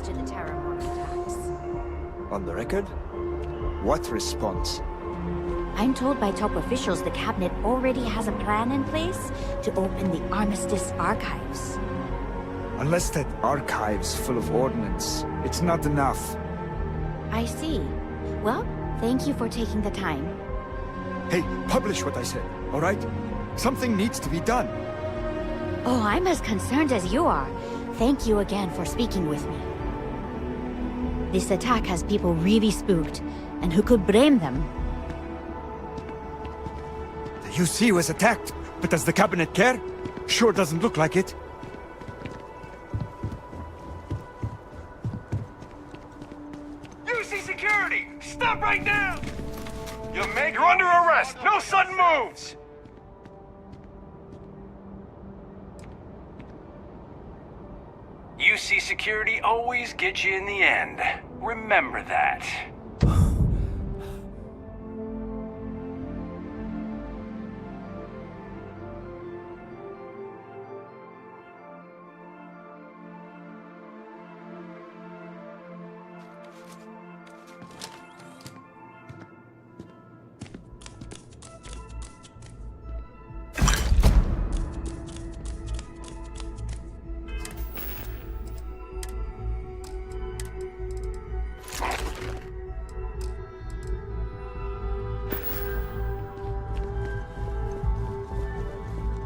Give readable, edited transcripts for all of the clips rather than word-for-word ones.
to the Terramorph attacks. On the record? What response? I'm told by top officials the cabinet already has a plan in place to open the Armistice archives. Unless that archive's full of ordnance, it's not enough. I see. Well, thank you for taking the time. Hey, publish what I said, all right? Something needs to be done. Oh, I'm as concerned as you are. Thank you again for speaking with me. This attack has people really spooked, and who could blame them? The UC was attacked, but does the cabinet care? Sure doesn't look like it. UC security! Stop right now! You're under arrest! No sudden moves! UC security always gets you in the end. Remember that.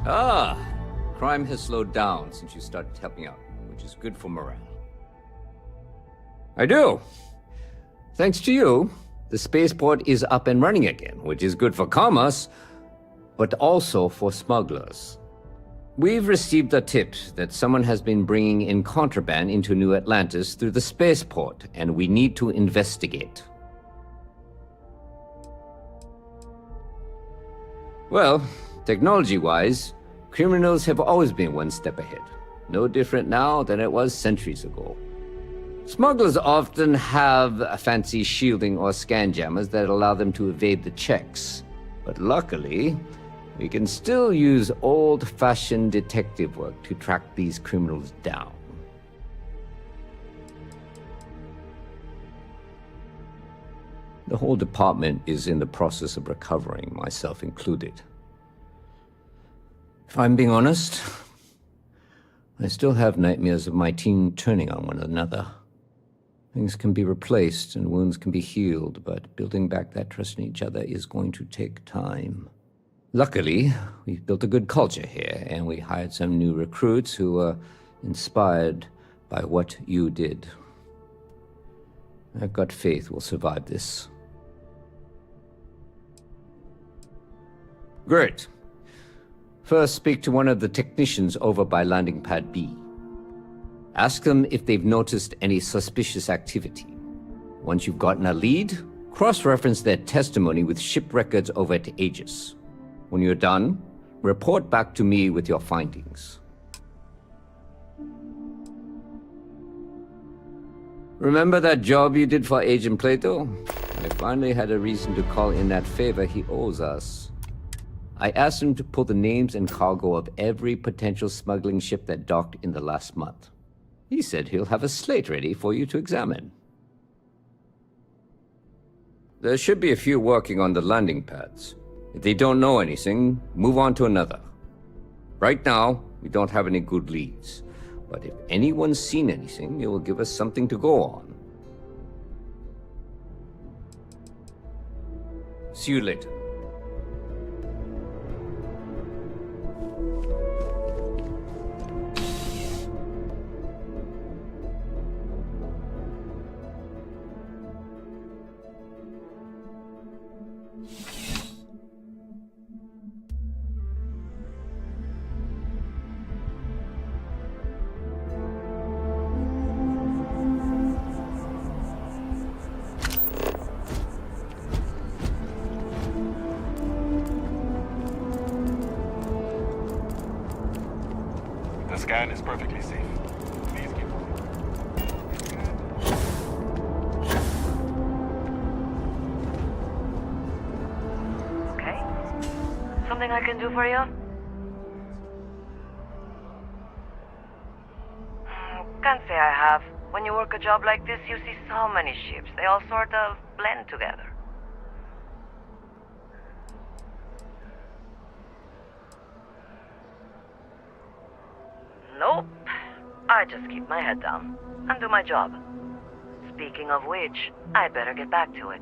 Ah, crime has slowed down since you started helping out, which is good for morale. I do. Thanks to you, the spaceport is up and running again, which is good for commerce, but also for smugglers. We've received a tip that someone has been bringing in contraband into New Atlantis through the spaceport, and we need to investigate. Well, technology-wise, criminals have always been one step ahead. No different now than it was centuries ago. Smugglers often have fancy shielding or scan jammers that allow them to evade the checks. But luckily, we can still use old-fashioned detective work to track these criminals down. The whole department is in the process of recovering, myself included. If I'm being honest, I still have nightmares of my team turning on one another. Things can be replaced and wounds can be healed, but building back that trust in each other is going to take time. Luckily, we've built a good culture here, and we hired some new recruits who were inspired by what you did. I've got faith we'll survive this. Great. First, speak to one of the technicians over by landing pad B. Ask them if they've noticed any suspicious activity. Once you've gotten a lead, cross-reference their testimony with ship records over at Aegis. When you're done, report back to me with your findings. Remember that job you did for Agent Plato? I finally had a reason to call in that favor he owes us. I asked him to pull the names and cargo of every potential smuggling ship that docked in the last month. He said he'll have a slate ready for you to examine. There should be a few working on the landing pads. If they don't know anything, move on to another. Right now, we don't have any good leads. But if anyone's seen anything, it will give us something to go on. See you later. The scan is perfectly safe. Please keep moving. Okay. Something I can do for you? Can't say I have. When you work a job like this, you see so many ships. They all sort of blend together. Nope. I just keep my head down and do my job. Speaking of which, I better get back to it.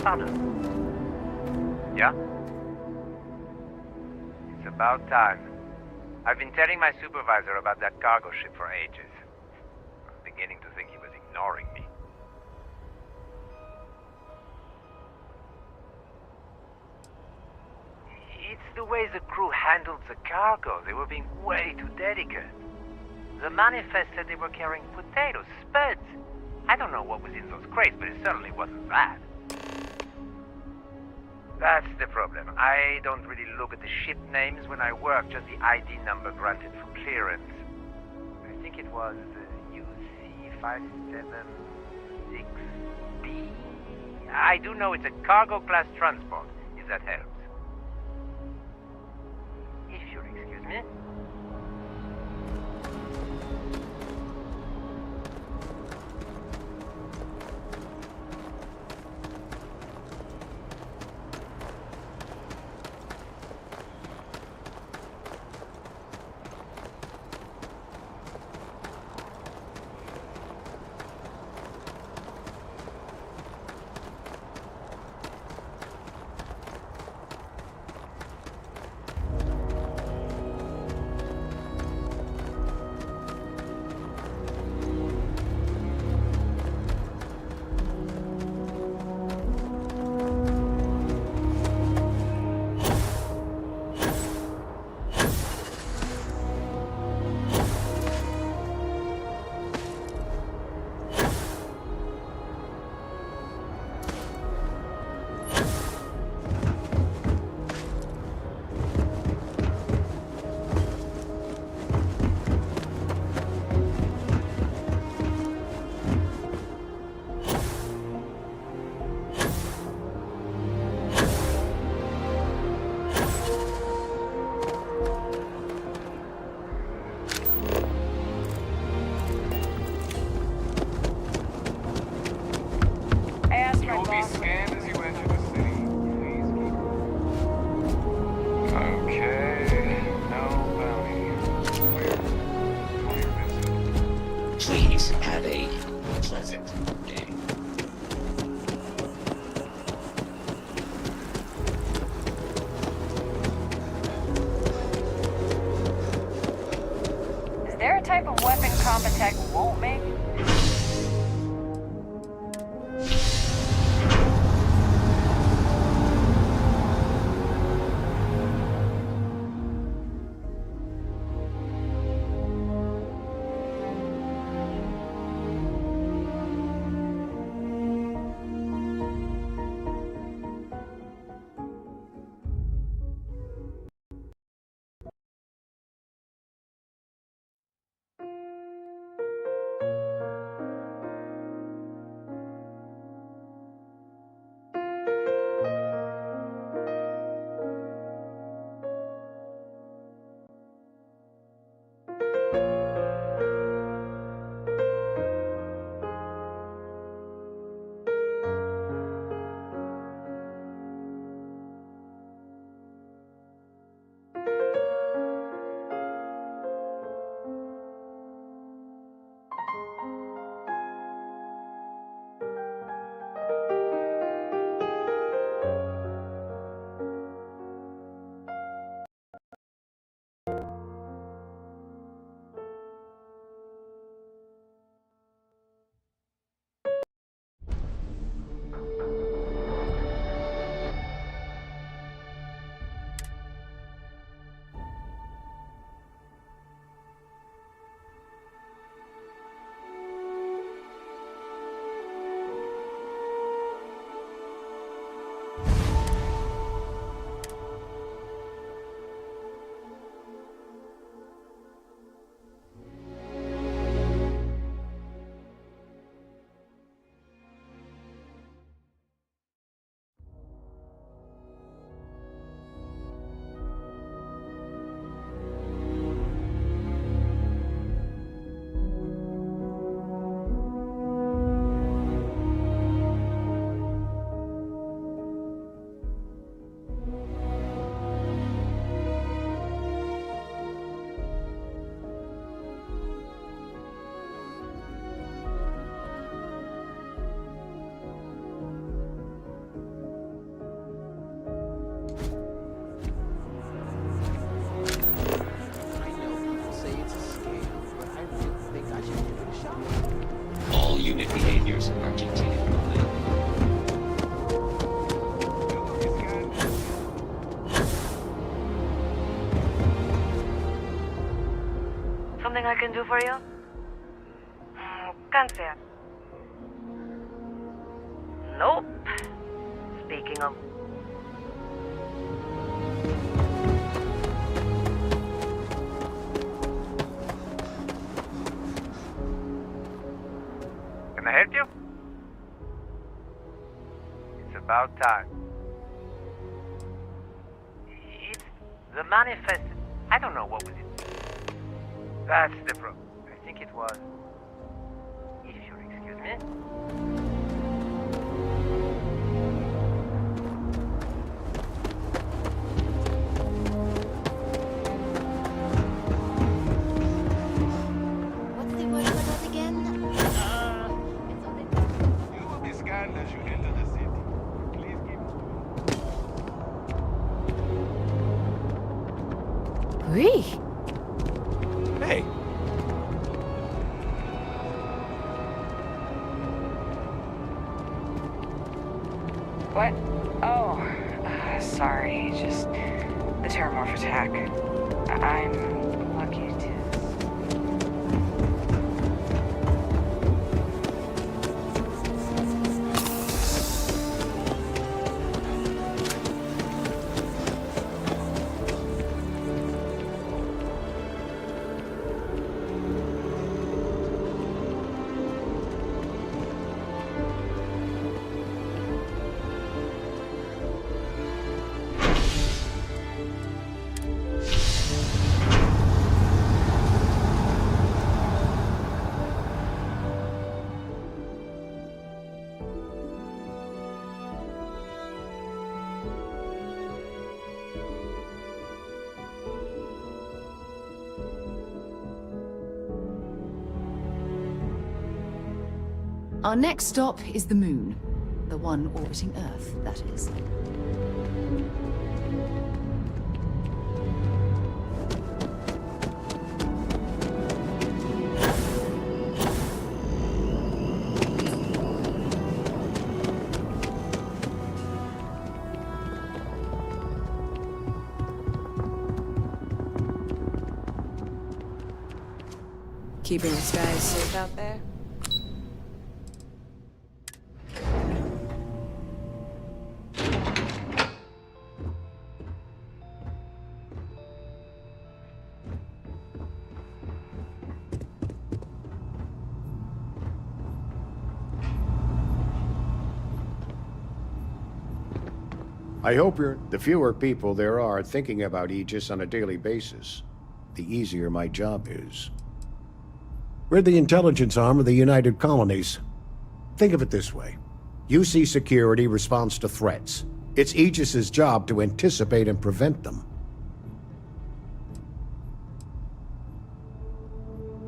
Pardon? Yeah? It's about time. I've been telling my supervisor about that cargo ship for ages. I'm beginning to think he was ignoring me. It's the way the crew handled the cargo. They were being way too delicate. The manifest said they were carrying potatoes, spuds. I don't know what was in those crates, but it certainly wasn't that. That's the problem. I don't really look at the ship names when I work, just the ID number granted for clearance. I think it was UC576B. I do know it's a cargo class transport, if that helps. If you'll excuse me. behaviors in Argentina. Something I can do for you? Can't say. Nope. Speaking of... Can I help you? It's about time. It's the manifest. I don't know what was it. That's the problem. I think it was. If you'll excuse me. What's the word for that again? You will be scanned as you enter the city. Please keep... Oui. Hey, What? Oh, sorry. Just the terramorph attack. I'm lucky to... Our next stop is the moon. The one orbiting Earth, that is. Keeping the skies safe out there? I hope the fewer people there are thinking about Aegis on a daily basis, the easier my job is. We're the intelligence arm of the United Colonies. Think of it this way. UC Security responds to threats. It's Aegis's job to anticipate and prevent them.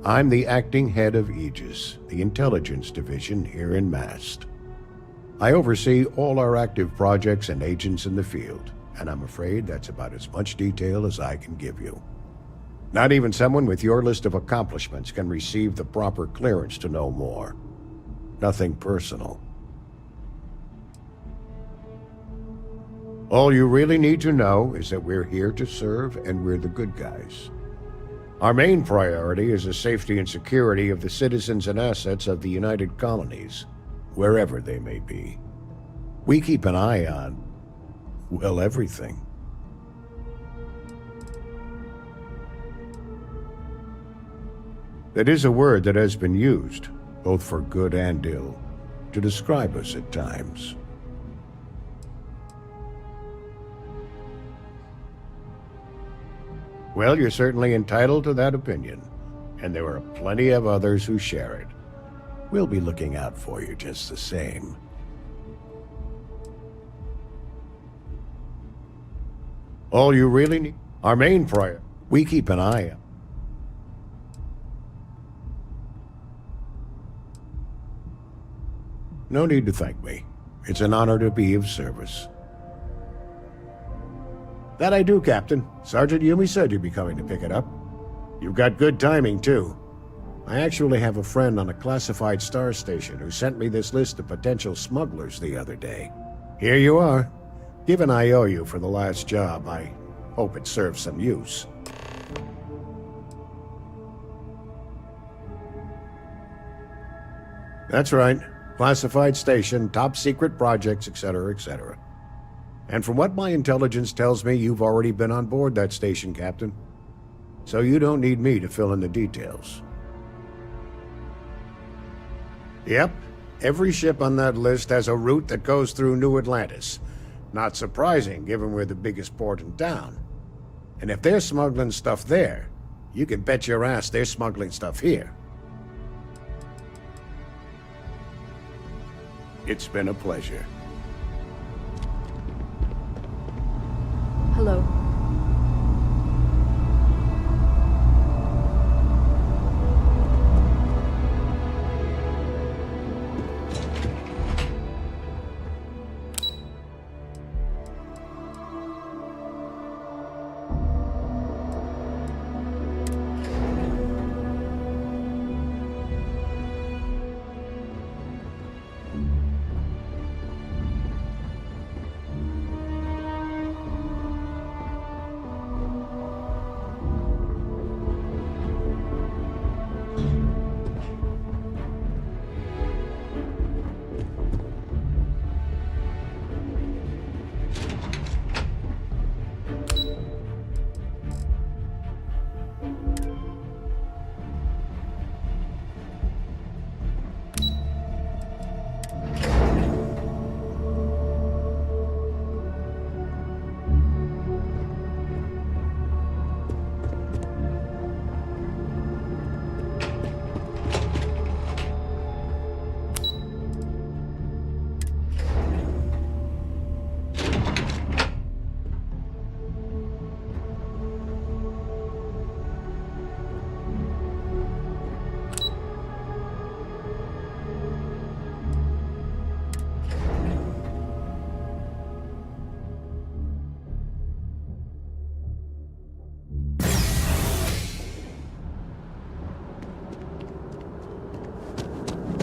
I'm the acting head of Aegis, the intelligence division here in Mast. I oversee all our active projects and agents in the field, and I'm afraid that's about as much detail as I can give you. Not even someone with your list of accomplishments can receive the proper clearance to know more. Nothing personal. All you really need to know is that we're here to serve and we're the good guys. Our main priority is the safety and security of the citizens and assets of the United Colonies, wherever they may be. We keep an eye on, well, everything. That is a word that has been used, both for good and ill, to describe us at times. Well, you're certainly entitled to that opinion, and there are plenty of others who share it. We'll be looking out for you just the same. All you really need, our main priority, we keep an eye on. No need to thank me. It's an honor to be of service. That I do, Captain. Sergeant Yumi said you'd be coming to pick it up. You've got good timing, too. I actually have a friend on a classified star station who sent me this list of potential smugglers the other day. Here you are. Given I owe you for the last job, I hope it serves some use. That's right. Classified station, top secret projects, etc., etc. And from what my intelligence tells me, you've already been on board that station, Captain. So you don't need me to fill in the details. Yep, every ship on that list has a route that goes through New Atlantis. Not surprising, given we're the biggest port in town. And if they're smuggling stuff there, you can bet your ass they're smuggling stuff here. It's been a pleasure. Hello.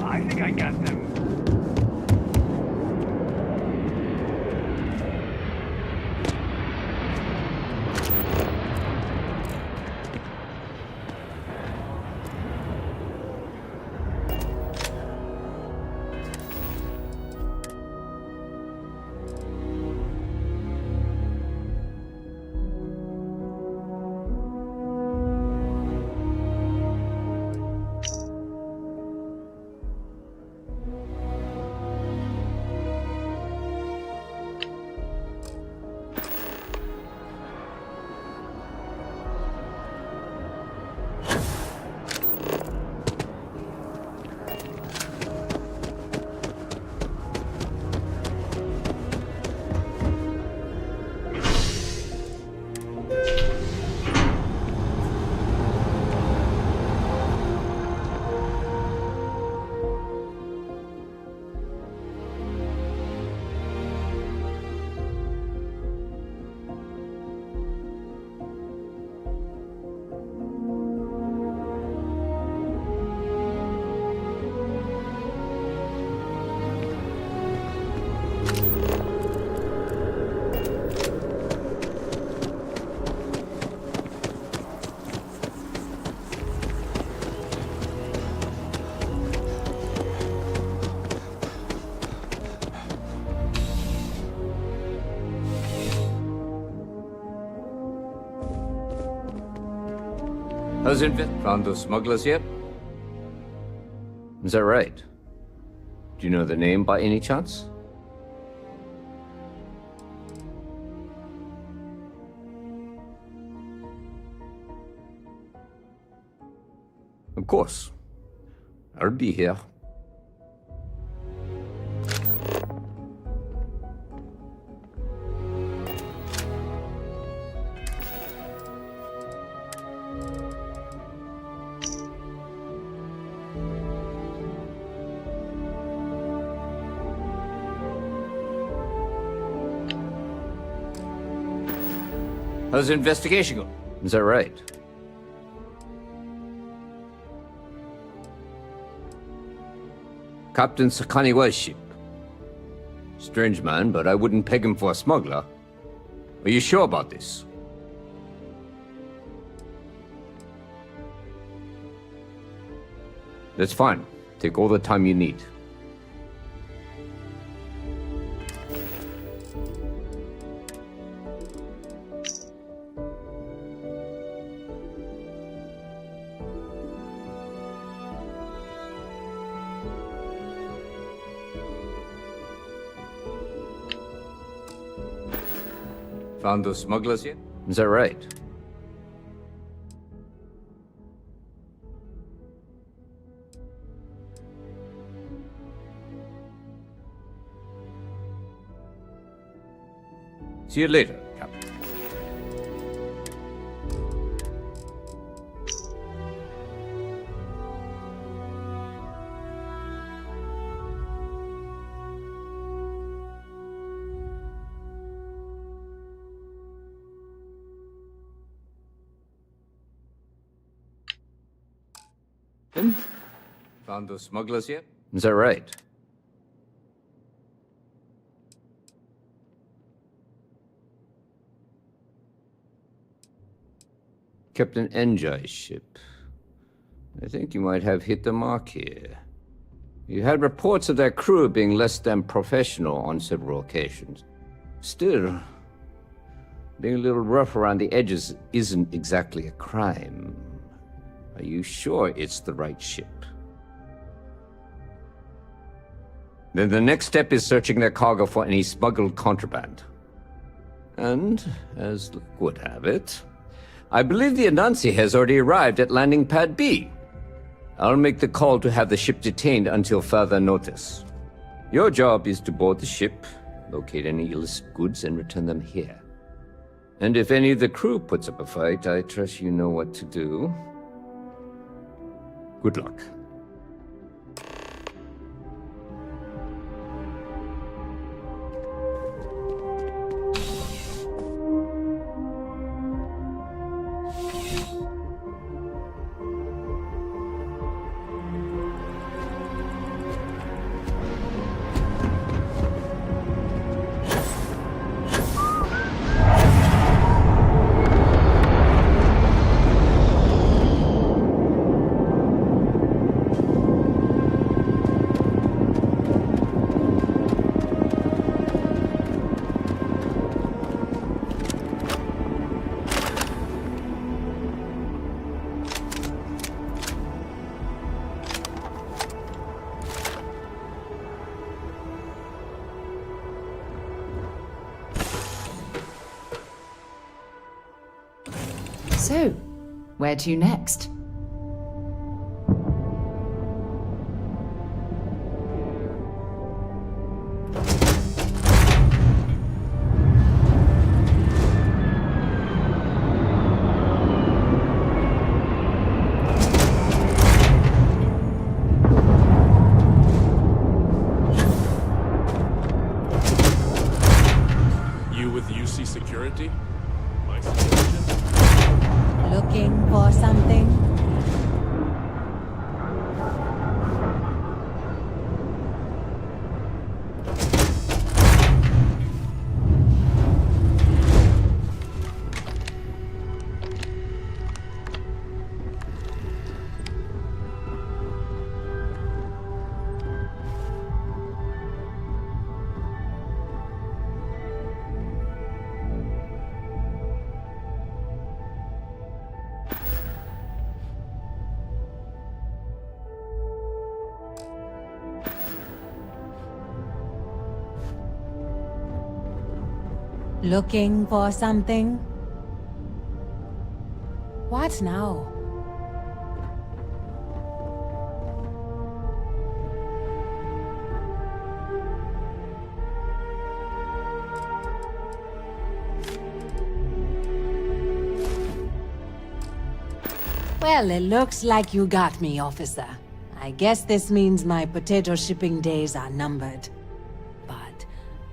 I think I got them. How's it? Found those smugglers yet? Is that right? Do you know the name by any chance? Of course. I'll be here. How's the investigation going? Is that right? Captain Sakaniwa's ship. Strange man, but I wouldn't peg him for a smuggler. Are you sure about this? That's fine. Take all the time you need. Found those smugglers yet? Is that right? See you later, Captain. Found those smugglers yet? Is that right? Captain Enjai's ship. I think you might have hit the mark here. You had reports of their crew being less than professional on several occasions. Still, being a little rough around the edges isn't exactly a crime. Are you sure it's the right ship? Then the next step is searching their cargo for any smuggled contraband. And, as luck would have it, I believe the Anansi has already arrived at landing pad B. I'll make the call to have the ship detained until further notice. Your job is to board the ship, locate any illicit goods, and return them here. And if any of the crew puts up a fight, I trust you know what to do. Good luck. So, where to next? You with UC Security? My suggestion? Looking for something? Looking for something? What now? Well, it looks like you got me, officer. I guess this means my potato shipping days are numbered.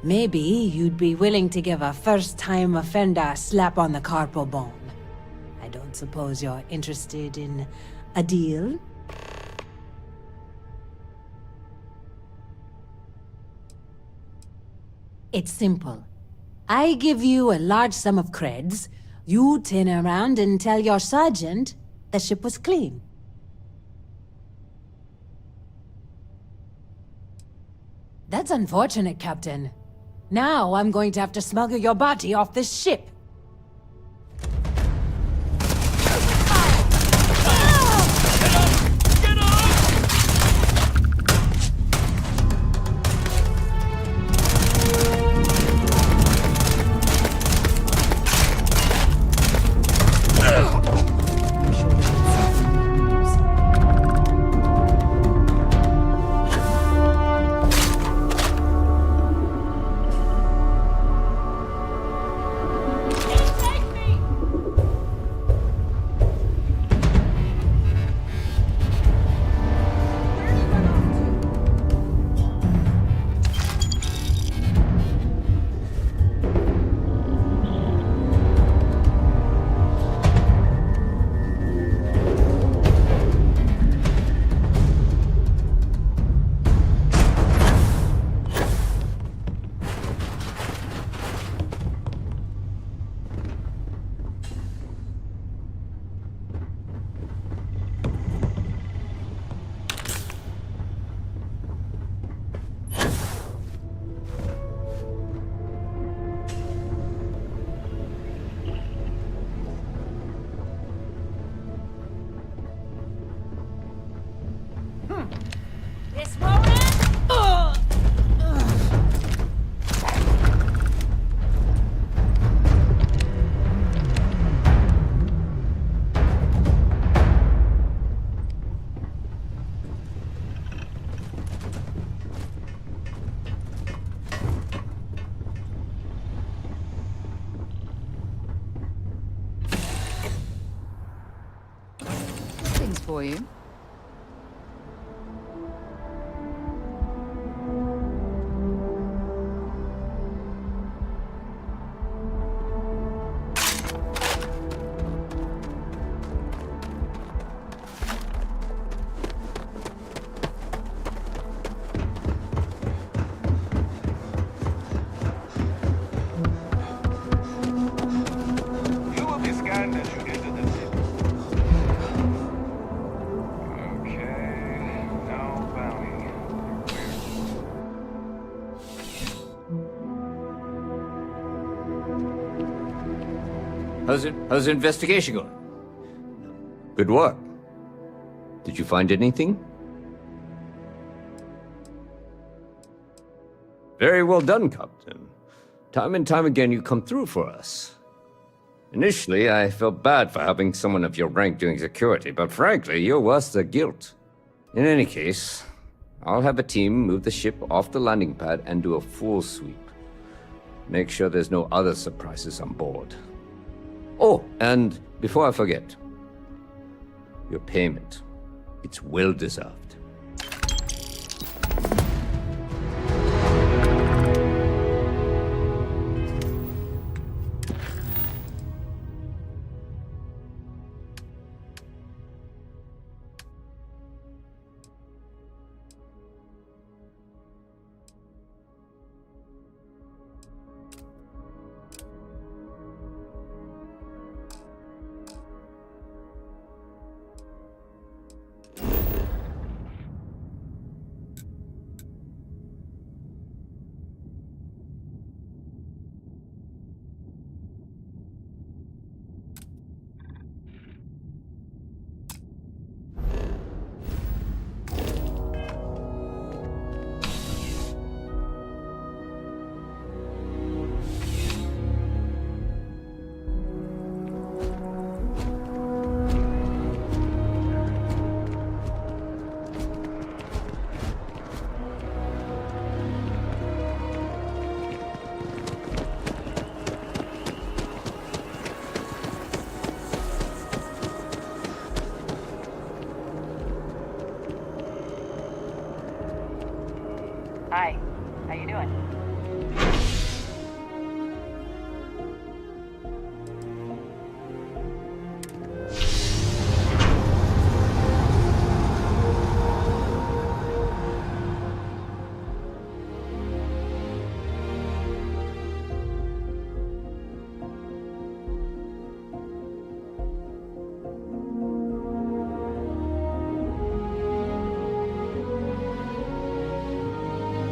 Maybe you'd be willing to give a first-time offender a slap on the carpal bone. I don't suppose you're interested in a deal? It's simple. I give you a large sum of creds, you turn around and tell your sergeant the ship was clean. That's unfortunate, Captain. Now I'm going to have to smuggle your body off this ship. For you. You will be scanned as you enter the city. Okay, no bounty. How's the investigation going? Good work. Did you find anything? Very well done, Captain. Time and time again you come through for us. Initially, I felt bad for having someone of your rank doing security, but frankly, you're worse than guilt. In any case, I'll have a team move the ship off the landing pad and do a full sweep. Make sure there's no other surprises on board. Oh, and before I forget, your payment. It's well deserved. Hi, how you doing?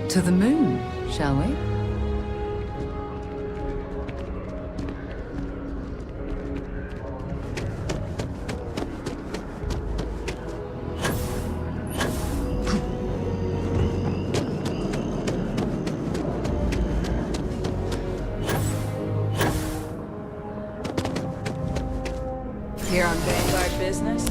To the moon, shall we? Here on Vanguard business?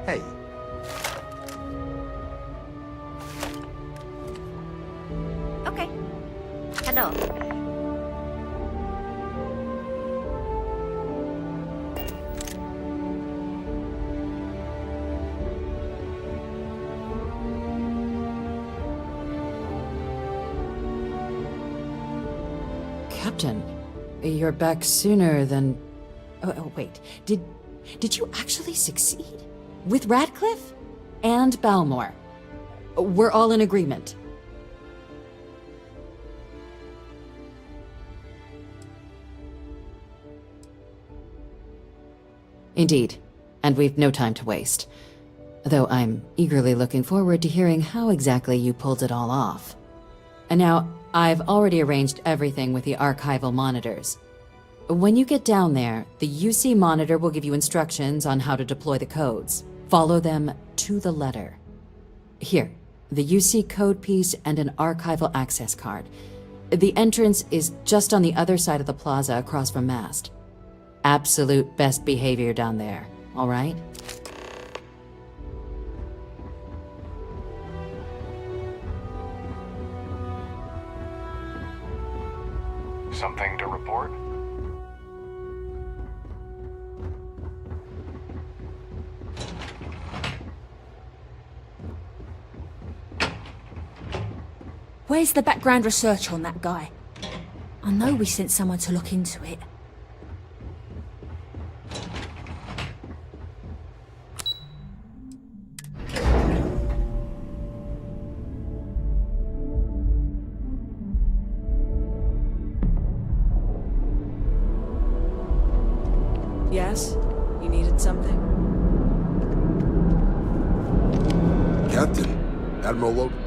Hey. Okay. Hello. Captain, you're back sooner than... Oh, wait. Did you actually succeed? With Radcliffe? And Balmore? We're all in agreement. Indeed. And we've no time to waste. Though I'm eagerly looking forward to hearing how exactly you pulled it all off. And now, I've already arranged everything with the archival monitors. When you get down there, the UC monitor will give you instructions on how to deploy the codes. Follow them to the letter. Here, the UC code piece and an archival access card. The entrance is just on the other side of the plaza across from Mast. Absolute best behavior down there, all right? Something to report? Where's the background research on that guy? I know we sent someone to look into it. Yes? You needed something? Captain, Admiral Logan.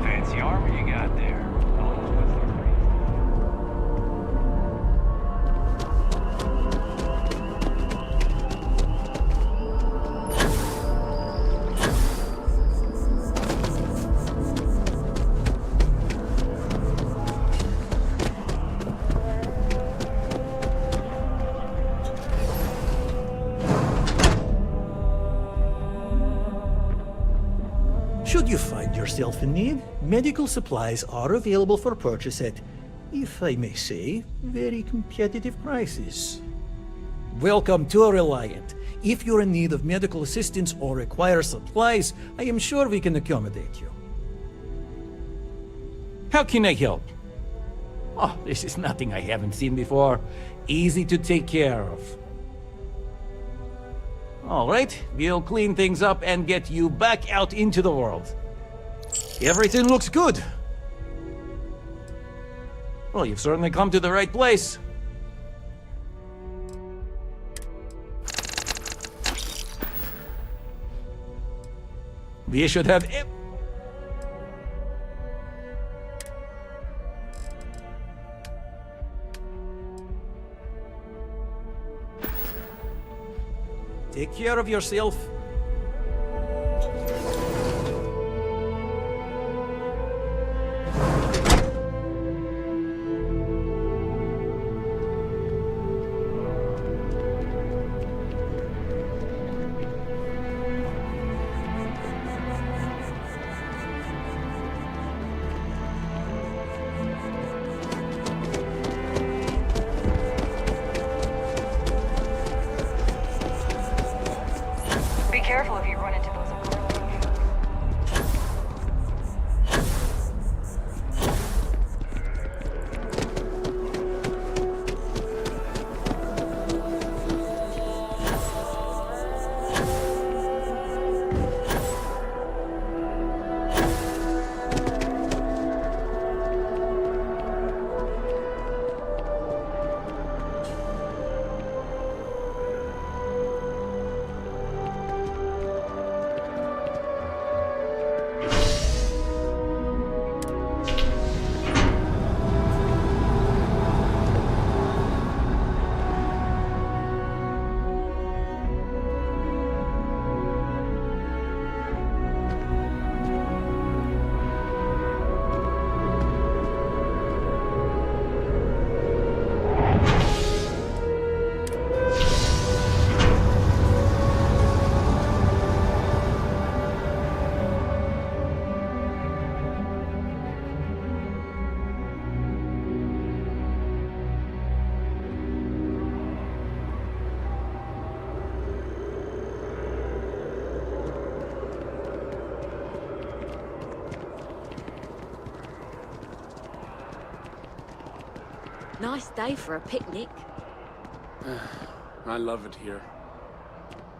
Fancy armor you got there. Almost what's the Should you find yourself in need, medical supplies are available for purchase at, if I may say, very competitive prices. Welcome to Reliant. If you're in need of medical assistance or require supplies, I am sure we can accommodate you. How can I help? Oh, this is nothing I haven't seen before. Easy to take care of. All right, we'll clean things up and get you back out into the world. Everything looks good. Well, you've certainly come to the right place. We should have... Take care of yourself. Nice day for a picnic. I love it here.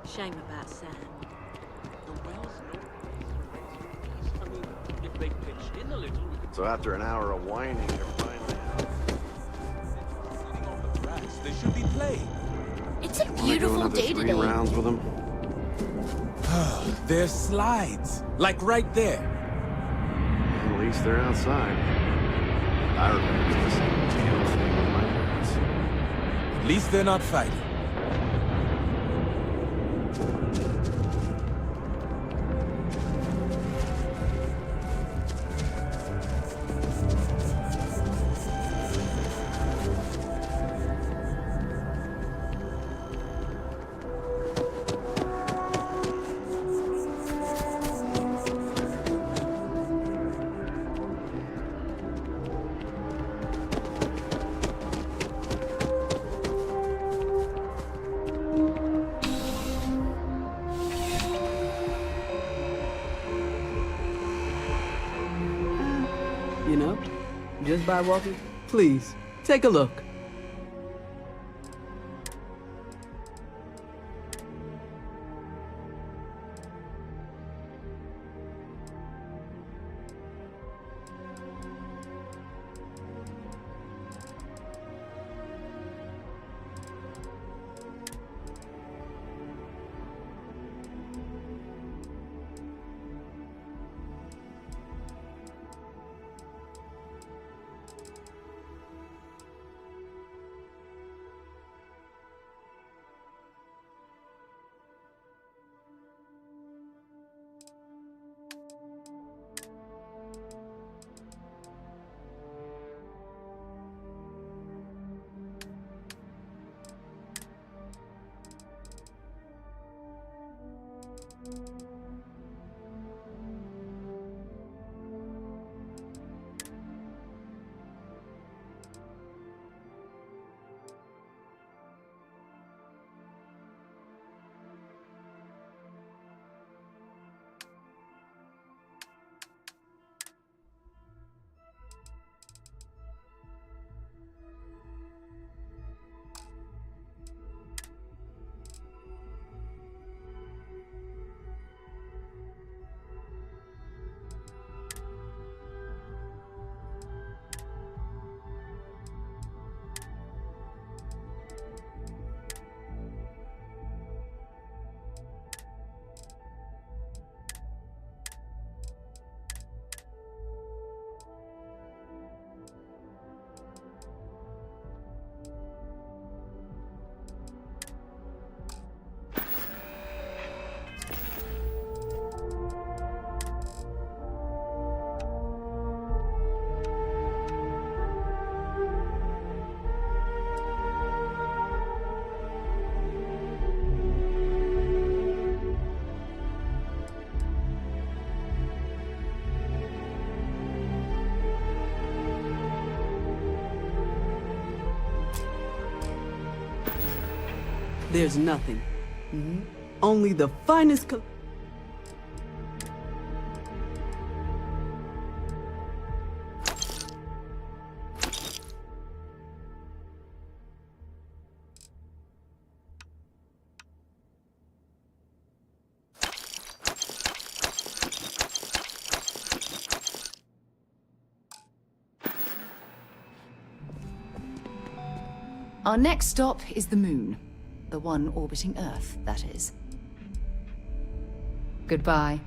Shame about Sam. If they pitch in a little, we could So after an hour of whining, they're finally out. sitting on the grass. They should be playing. It's a Wanna go beautiful another day 3 today. rounds with them? There's slides, like right there. At least they're outside. I remember the same tail thing with my parents. At least they're not fighting. You know, just by walking. Please, take a look. There's nothing. Only the finest Our next stop is the moon. The one orbiting Earth, that is. Goodbye.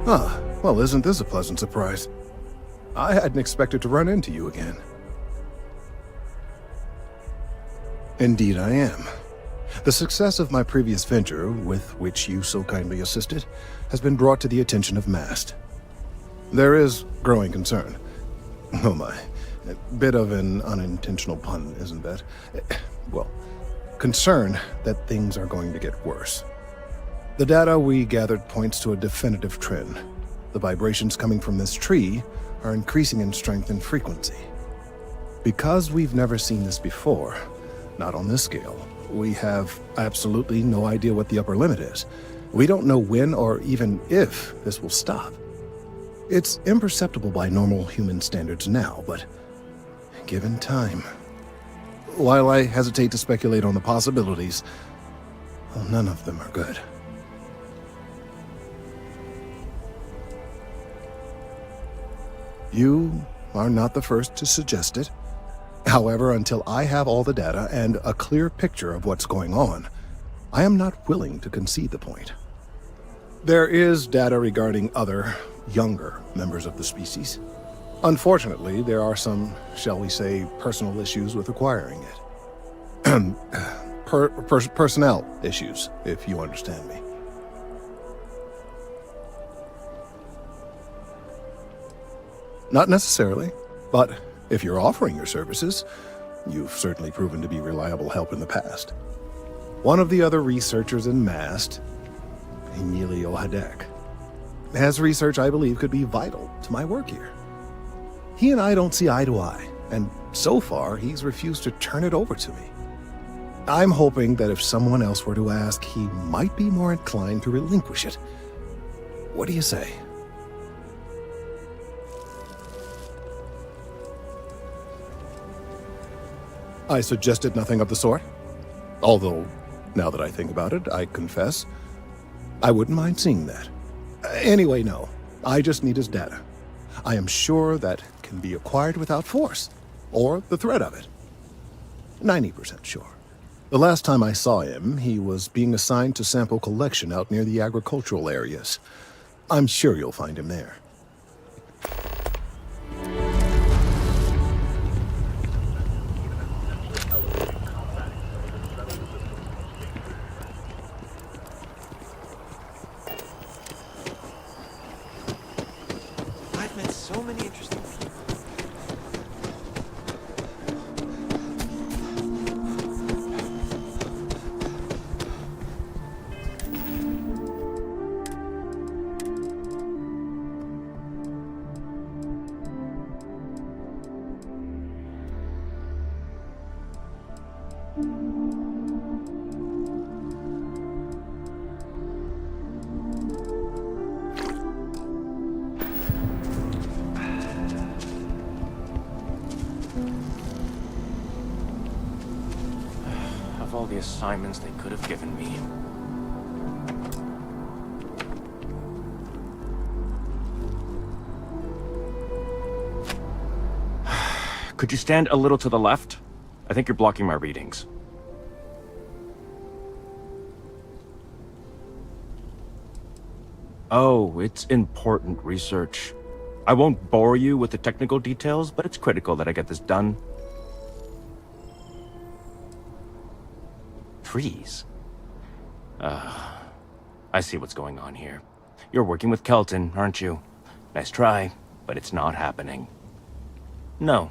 Ah, well, isn't this a pleasant surprise? I hadn't expected to run into you again. Indeed I am. The success of my previous venture, with which you so kindly assisted, has been brought to the attention of Mast. There is growing concern. Oh my. A bit of an unintentional pun, isn't that? Well, concern that things are going to get worse. The data we gathered points to a definitive trend. The vibrations coming from this tree are increasing in strength and frequency. Because we've never seen this before, not on this scale, we have absolutely no idea what the upper limit is. We don't know when or even if this will stop. It's imperceptible by normal human standards now, but given time. While I hesitate to speculate on the possibilities, well, none of them are good. You are not the first to suggest it. However, until I have all the data and a clear picture of what's going on, I am not willing to concede the point. There is data regarding other, younger members of the species. Unfortunately, there are some, shall we say, personal issues with acquiring it. Personnel issues, if you understand me. Not necessarily, but if you're offering your services, you've certainly proven to be reliable help in the past. One of the other researchers in Mast, Emilio Hadek, has research I believe could be vital to my work here. He and I don't see eye to eye, and so far he's refused to turn it over to me. I'm hoping that if someone else were to ask, he might be more inclined to relinquish it. What do you say? I suggested nothing of the sort. Although, now that I think about it, I confess, I wouldn't mind seeing that. Anyway, no. I just need his data. I am sure that can be acquired without force, or the threat of it. 90% sure. The last time I saw him, he was being assigned to sample collection out near the agricultural areas. I'm sure you'll find him there. All the assignments they could have given me. Could you stand a little to the left? I think you're blocking my readings. Oh, it's important research. I won't bore you with the technical details, but it's critical that I get this done. Trees. I see what's going on here. You're working with Kelton, aren't you? Nice try, but it's not happening. No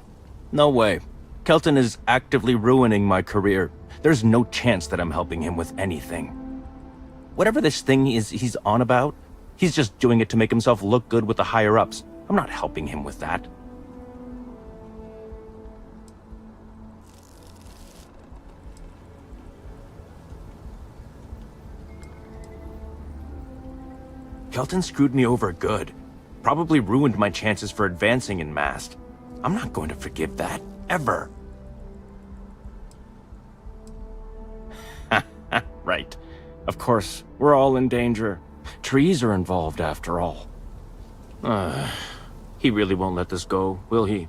way. Kelton is actively ruining my career. There's no chance that I'm helping him with anything. Whatever this thing is he's on about, he's just doing it to make himself look good with the higher-ups. I'm not helping him with that. Kelton screwed me over good. Probably ruined my chances for advancing in Mast. I'm not going to forgive that, ever. Right. Of course, we're all in danger. Trees are involved after all. He really won't let this go, will he?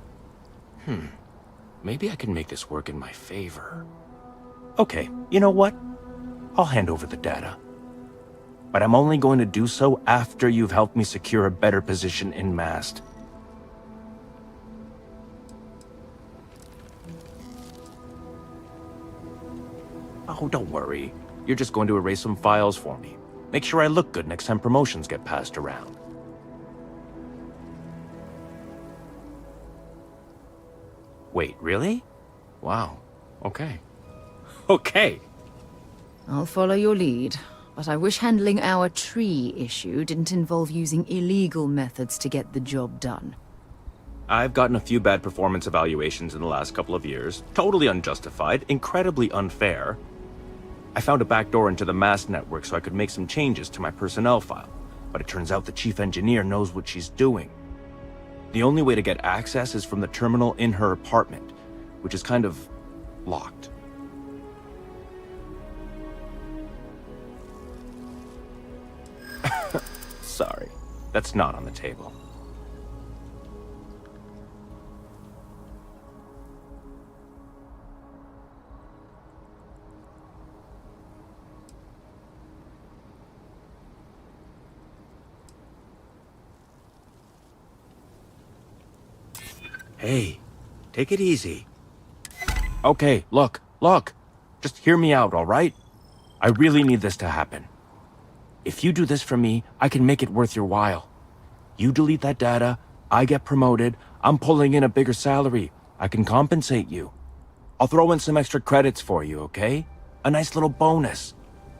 Maybe I can make this work in my favor. Okay, you know what? I'll hand over the data. but I'm only going to do so after you've helped me secure a better position in Mast. Oh, don't worry. You're just going to erase some files for me. Make sure I look good next time promotions get passed around. Wait, really? Wow. Okay. Okay. I'll follow your lead, but I wish handling our tree issue didn't involve using illegal methods to get the job done. I've gotten a few bad performance evaluations in the last couple of years. Totally unjustified, incredibly unfair. I found a backdoor into the Mast network so I could make some changes to my personnel file, but it turns out the chief engineer knows what she's doing. The only way to get access is from the terminal in her apartment, which is kind of locked. Sorry, that's not on the table. Hey, take it easy. Okay, look. Just hear me out, all right? I really need this to happen. If you do this for me, I can make it worth your while. You delete that data, I get promoted, I'm pulling in a bigger salary. I can compensate you. I'll throw in some extra credits for you, okay? A nice little bonus.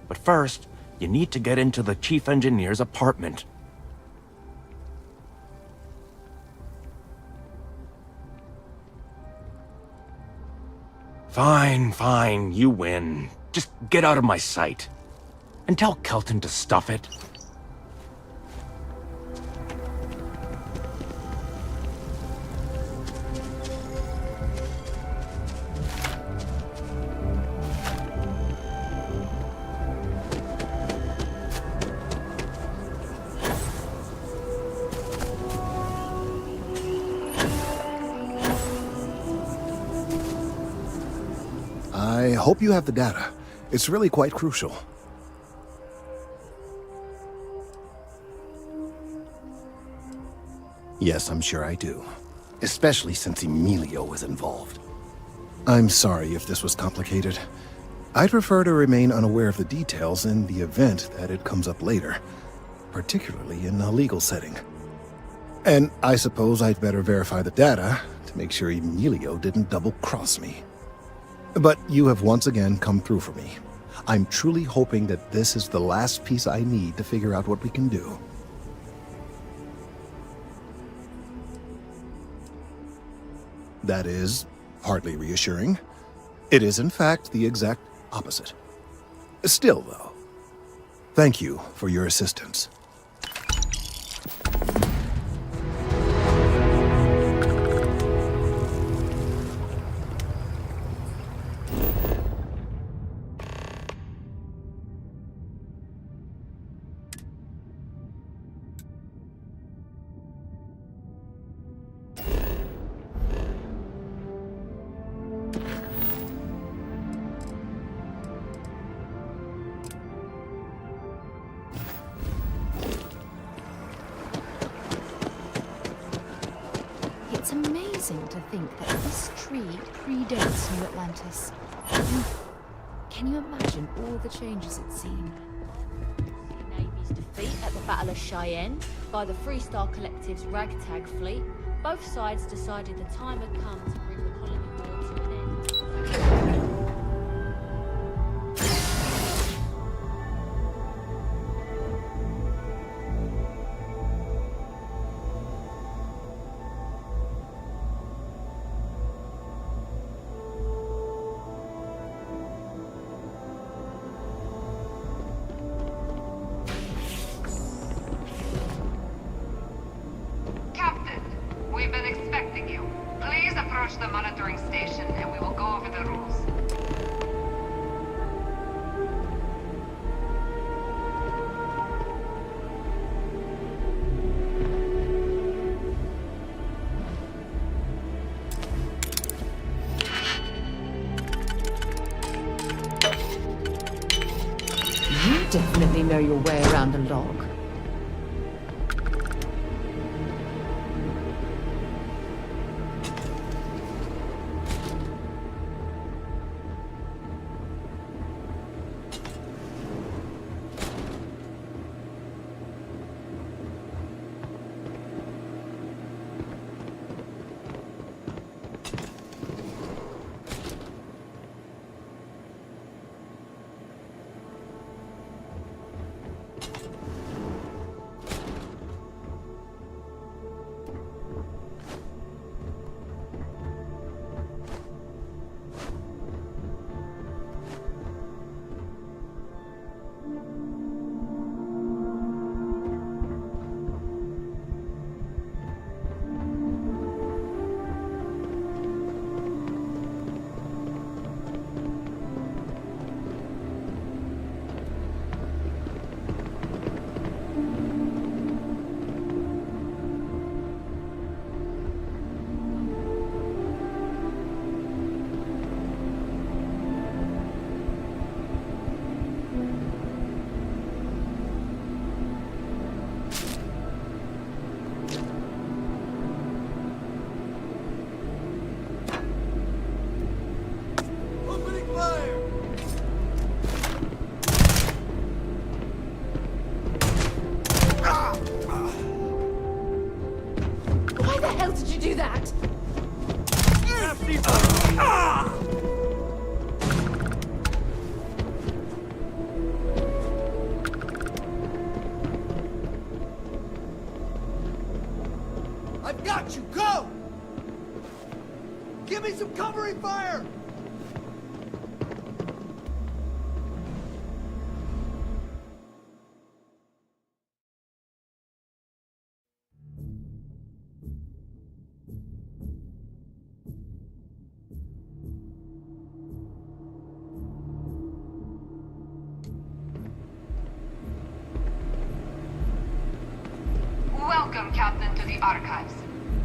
But first, you need to get into the chief engineer's apartment. Fine, you win. Just get out of my sight. And tell Kelton to stuff it. I hope you have the data. It's really quite crucial. Yes, I'm sure I do. Especially since Emilio was involved. I'm sorry if this was complicated. I'd prefer to remain unaware of the details in the event that it comes up later, particularly in a legal setting. And I suppose I'd better verify the data to make sure Emilio didn't double-cross me. But you have once again come through for me. I'm truly hoping that this is the last piece I need to figure out what we can do. That is hardly reassuring. It is, in fact, the exact opposite. Still, though, thank you for your assistance. It's amazing to think that this tree predates New Atlantis. Can you imagine all the changes it's seen? Navy's defeat at the Battle of Cheyenne by the Freestar Collective's ragtag fleet, both sides decided the time had come to bring the colony war to an end. We've been expecting you. Please approach the monitoring station and we will go over the rules. You definitely know your way around found a log. I've got you! Go! Give me some covering fire! Welcome, Captain, to the Archives.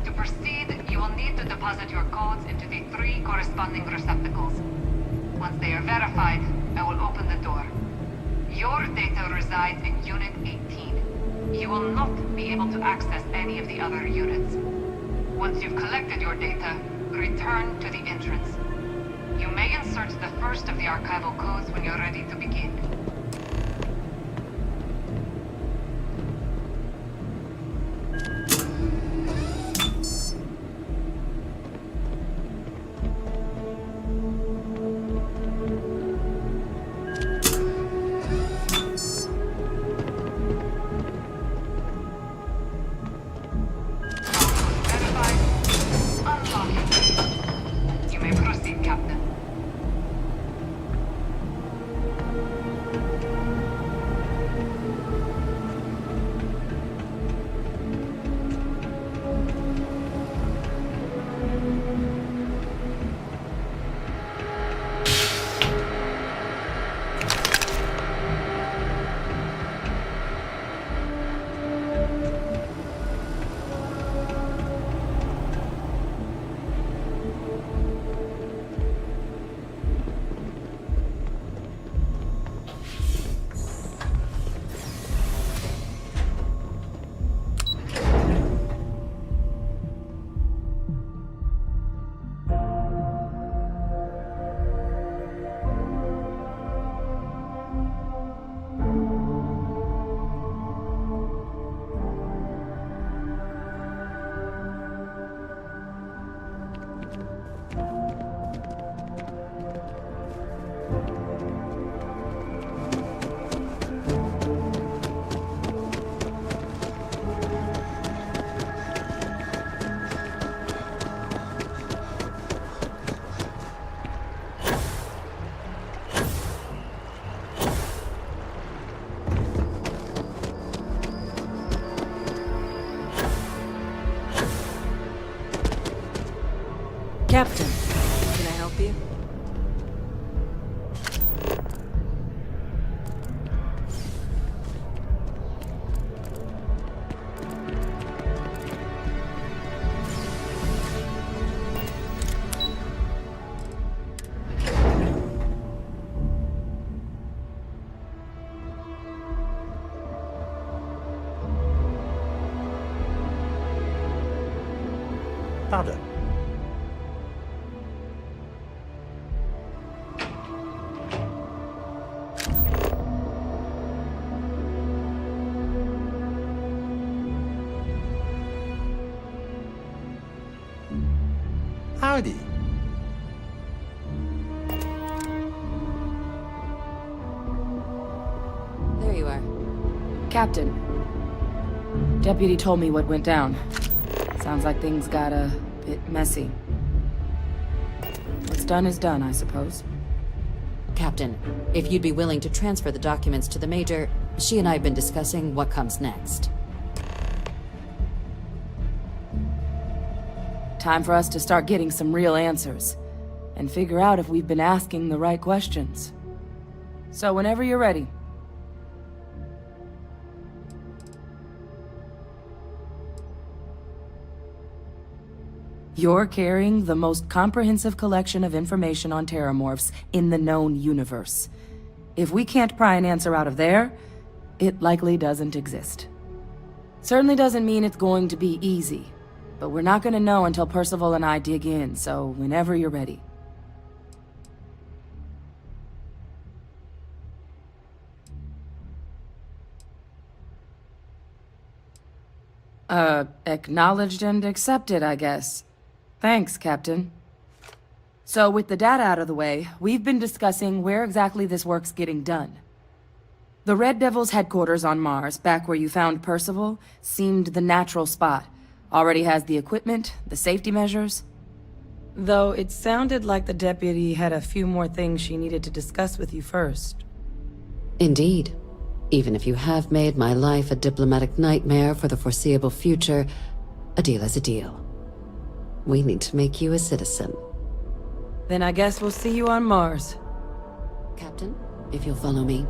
To proceed, you will need to deposit your codes into the 3 corresponding receptacles. Once they are verified, I will open the door. Your data resides in Unit 18. You will not be able to access any of the other units. Once you've collected your data, return to the entrance. You may insert the first of the archival codes when you're ready to begin. Pardon? Howdy. There you are. Captain. Deputy told me what went down. Sounds like things got a bit messy. What's done is done, I suppose. Captain, if you'd be willing to transfer the documents to the Major, she and I have been discussing what comes next. Time for us to start getting some real answers, and figure out if we've been asking the right questions. So whenever you're ready. You're carrying the most comprehensive collection of information on terramorphs in the known universe. If we can't pry an answer out of there, it likely doesn't exist. Certainly doesn't mean it's going to be easy, but we're not going to know until Percival and I dig in, so whenever you're ready. Acknowledged and accepted, I guess. Thanks, Captain. So with the data out of the way, we've been discussing where exactly this work's getting done. The Red Devil's headquarters on Mars, back where you found Percival, seemed the natural spot. Already has the equipment, the safety measures. Though it sounded like the deputy had a few more things she needed to discuss with you first. Indeed. Even if you have made my life a diplomatic nightmare for the foreseeable future, a deal is a deal. We need to make you a citizen. Then I guess we'll see you on Mars. Captain, if you'll follow me.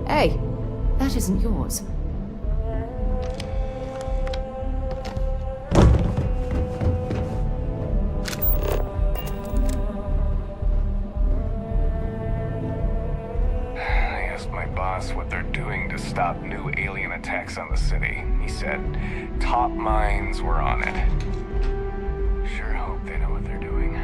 Hey, that isn't yours. What they're doing to stop new alien attacks on the city. He said top minds were on it. Sure hope they know what they're doing.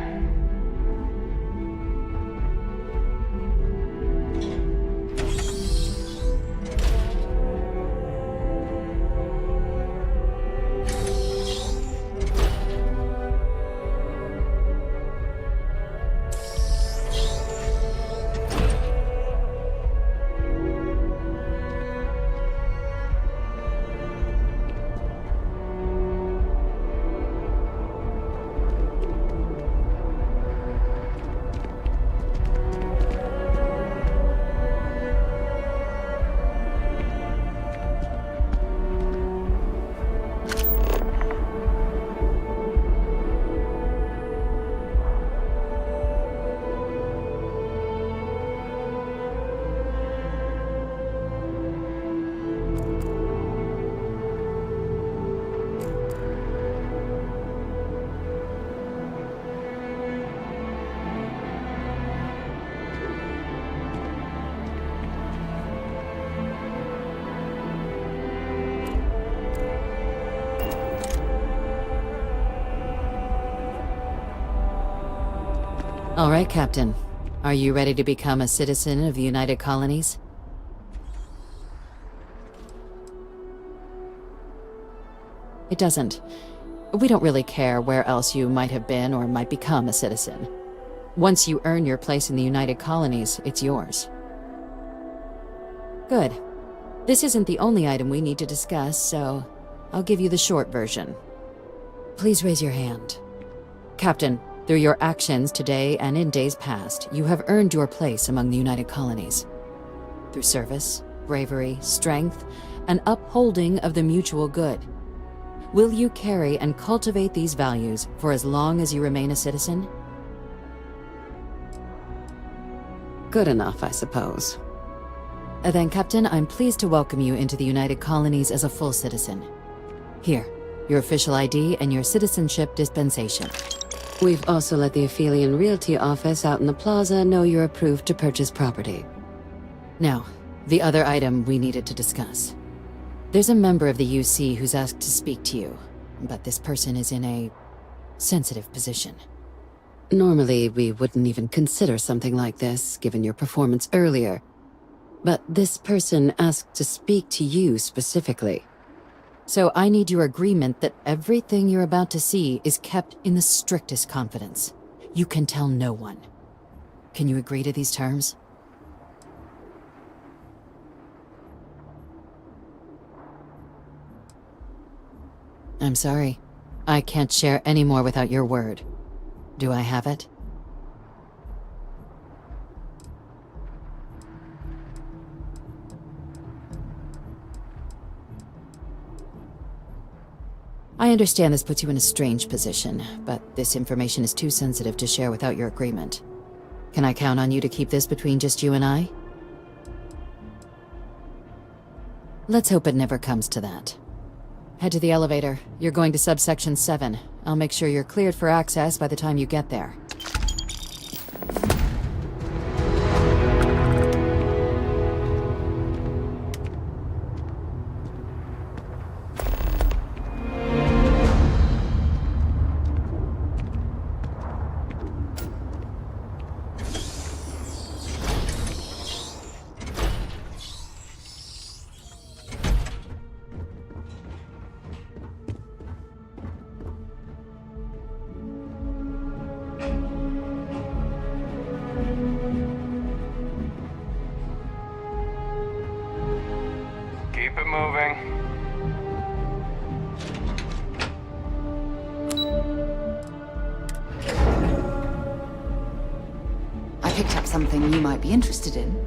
All right, Captain. Are you ready to become a citizen of the United Colonies? It doesn't. We don't really care where else you might have been or might become a citizen. Once you earn your place in the United Colonies, it's yours. Good. This isn't the only item we need to discuss, so I'll give you the short version. Please raise your hand. Captain, through your actions today and in days past, you have earned your place among the United Colonies. Through service, bravery, strength, and upholding of the mutual good. Will you carry and cultivate these values for as long as you remain a citizen? Good enough, I suppose. Then, Captain, I'm pleased to welcome you into the United Colonies as a full citizen. Here, your official ID, and your citizenship dispensation. We've also let the Aphelion Realty office out in the plaza know you're approved to purchase property. Now, the other item we needed to discuss. There's a member of the UC who's asked to speak to you, but this person is in a sensitive position. Normally, we wouldn't even consider something like this, given your performance earlier. But this person asked to speak to you specifically. So I need your agreement that everything you're about to see is kept in the strictest confidence. You can tell no one. Can you agree to these terms? I'm sorry. I can't share any more without your word. Do I have it? I understand this puts you in a strange position, but this information is too sensitive to share without your agreement. Can I count on you to keep this between just you and I? Let's hope it never comes to that. Head to the elevator. You're going to subsection 7. I'll make sure you're cleared for access by the time you get there. Keep it moving. I picked up something you might be interested in.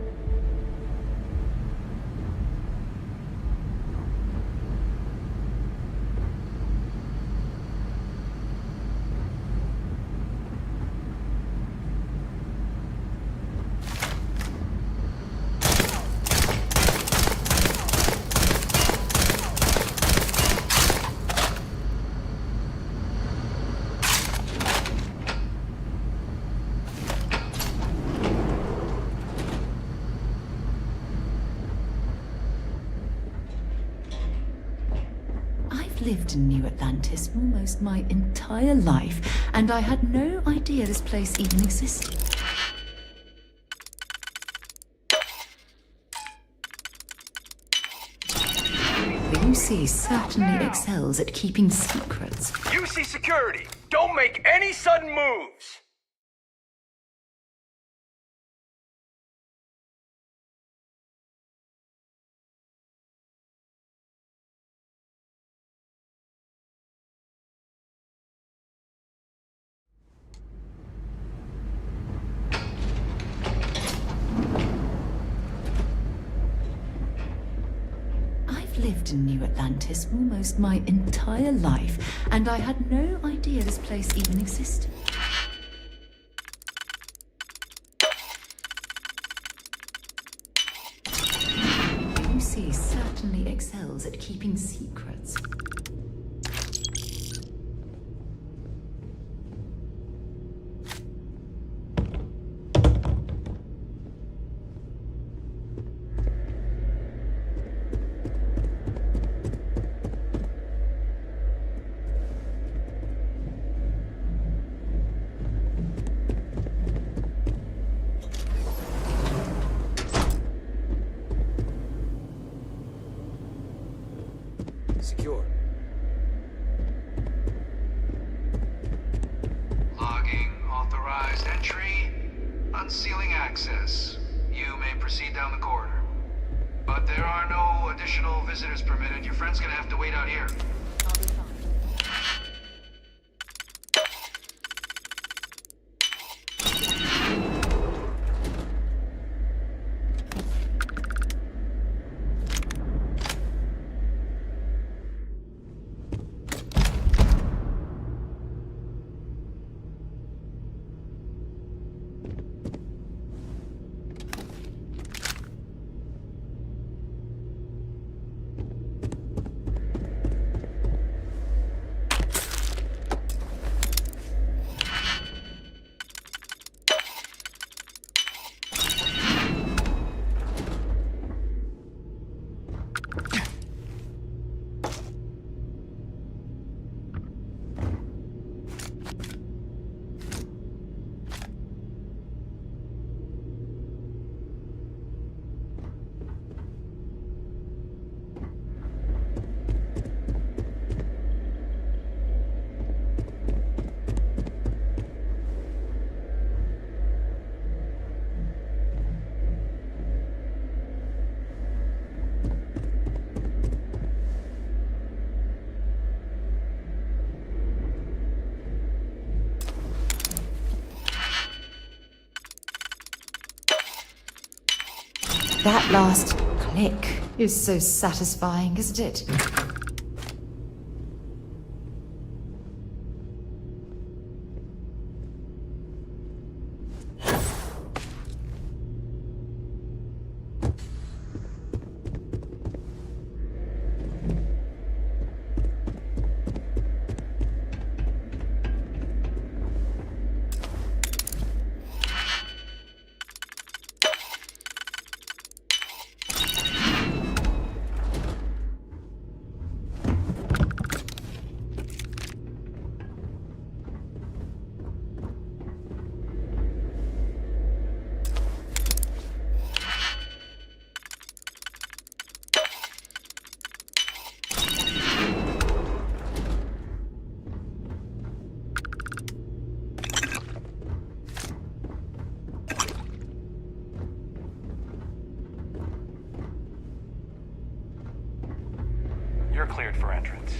Lived in New Atlantis almost my entire life, and I had no idea this place even existed. The UC certainly excels at keeping secrets. UC security, don't make any sudden moves. Lived in New Atlantis almost my entire life, and I had no idea this place even existed. UC certainly excels at keeping secrets. Secure. Logging authorized entry. Unsealing access. You may proceed down the corridor. But there are no additional visitors permitted. Your friend's gonna have to wait out here. I'll be fine. That last click is so satisfying, isn't it? You're cleared for entrance.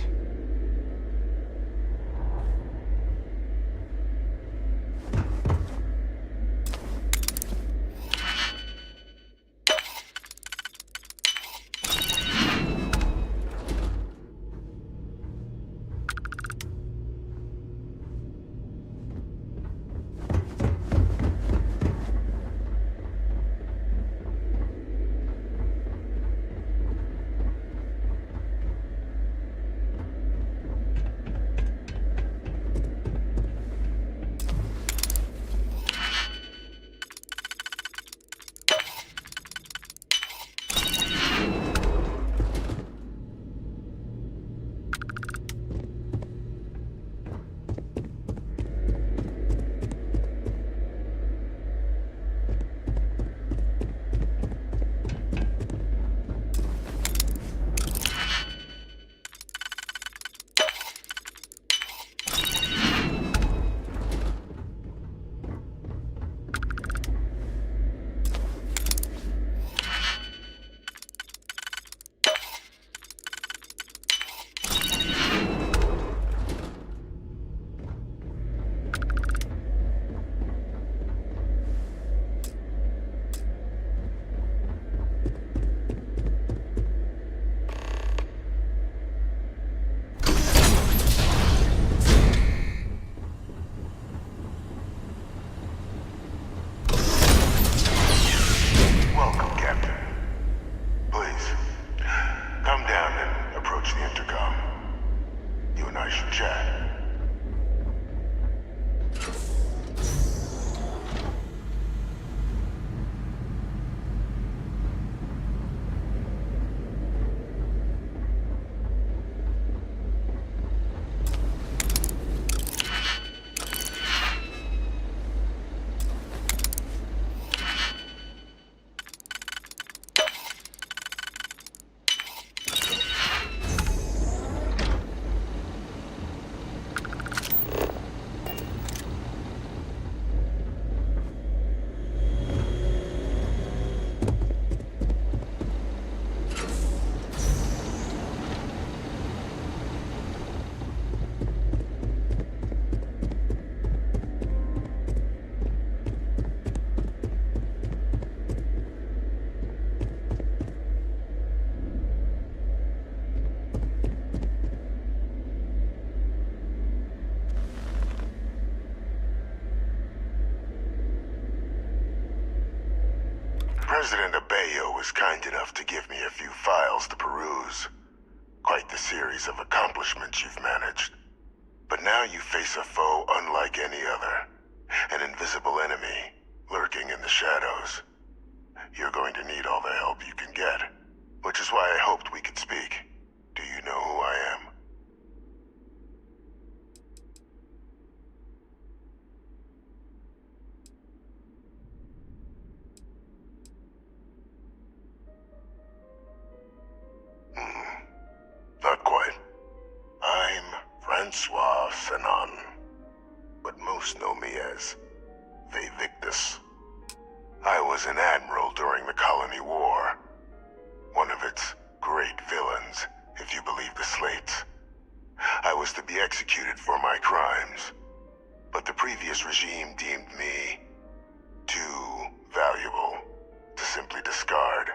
President Abeyo was kind enough to give me a few files to peruse. Quite the series of accomplishments you've managed. But now you face a foe unlike any other. An invisible enemy, lurking in the shadows. You're going to need all the help you can get. Which is why I hoped we could speak. Do you know who I am? Not quite. I'm Francois Senon, but most know me as Victus. I was an admiral during the Colony War. One of its great villains, if you believe the slates. I was to be executed for my crimes, but the previous regime deemed me too valuable to simply discard.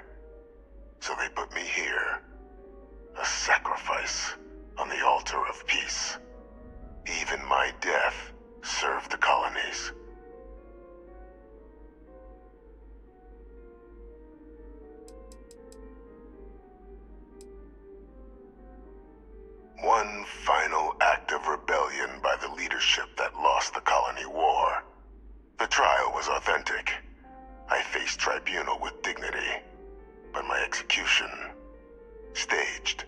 So they put me here. A sacrifice on the altar of peace. Even my death served the colonies. One final act of rebellion by the leadership that lost the colony war. The trial was authentic. I faced tribunal with dignity, but my execution, staged.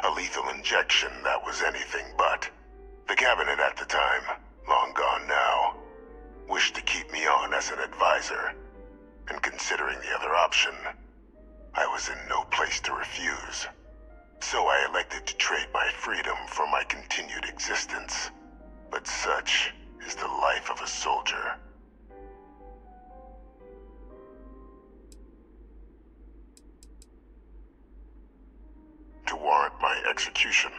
A lethal injection that was anything but. The cabinet at the time, long gone now, wished to keep me on as an advisor, and considering the other option, I was in no place to refuse. So I elected to trade my freedom for my continued existence. But such is the life of a soldier. To warrant my execution,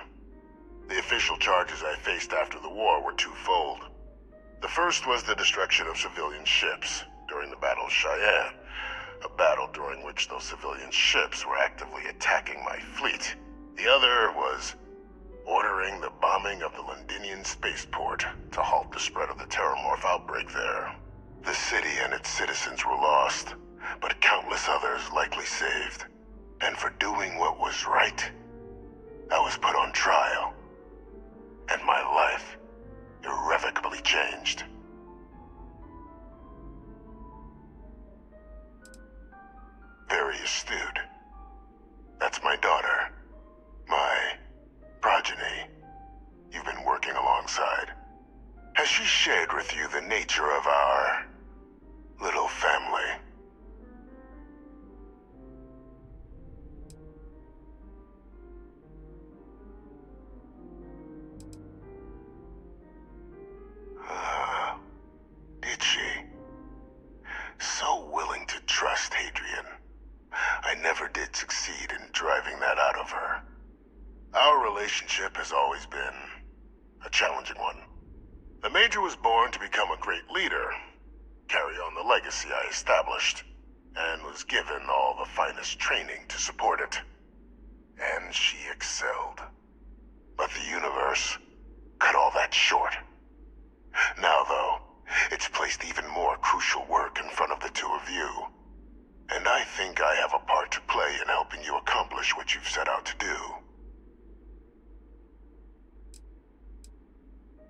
the official charges I faced after the war were twofold. The first was the destruction of civilian ships during the Battle of Cheyenne, a battle during which those civilian ships were actively attacking my fleet. The other was ordering the bombing of the Londinian spaceport to halt the spread of the Terramorph outbreak there. The city and its citizens were lost, but countless others likely saved. And for doing what was right, I was put on trial, and my life irrevocably changed. Very astute. That's my daughter. My progeny. You've been working alongside. Has she shared with you the nature of our little family? Did she? So willing to trust Hadrian. I never did succeed in driving that out of her. Our relationship has always been a challenging one. The Major was born to become a great leader, carry on the legacy I established, and was given all the finest training to support it. And she excelled. But the universe cut all that short. Now, though, it's placed even more crucial work in front of the two of you. And I think I have a part to play in helping you accomplish what you've set out to do.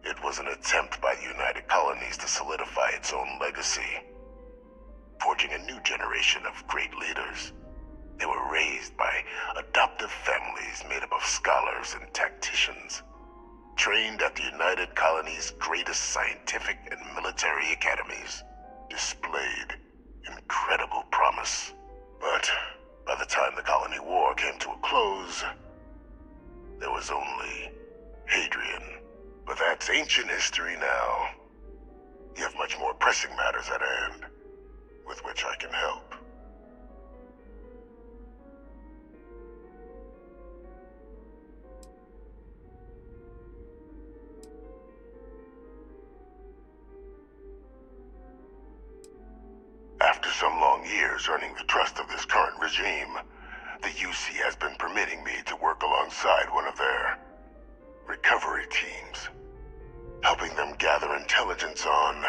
It was an attempt by the United Colonies to solidify its own legacy, forging a new generation of great leaders. They were raised by adoptive families made up of scholars and tacticians, trained at the United Colonies' greatest scientific and military academies, displayed incredible promise. But by the time the colony war came to a close, there was only Hadrian. But that's ancient history now. You have much more pressing matters at hand, with which I can help. After some long years earning the trust of this current regime, the UC has been permitting me to work alongside one of their recovery teams, helping them gather intelligence on,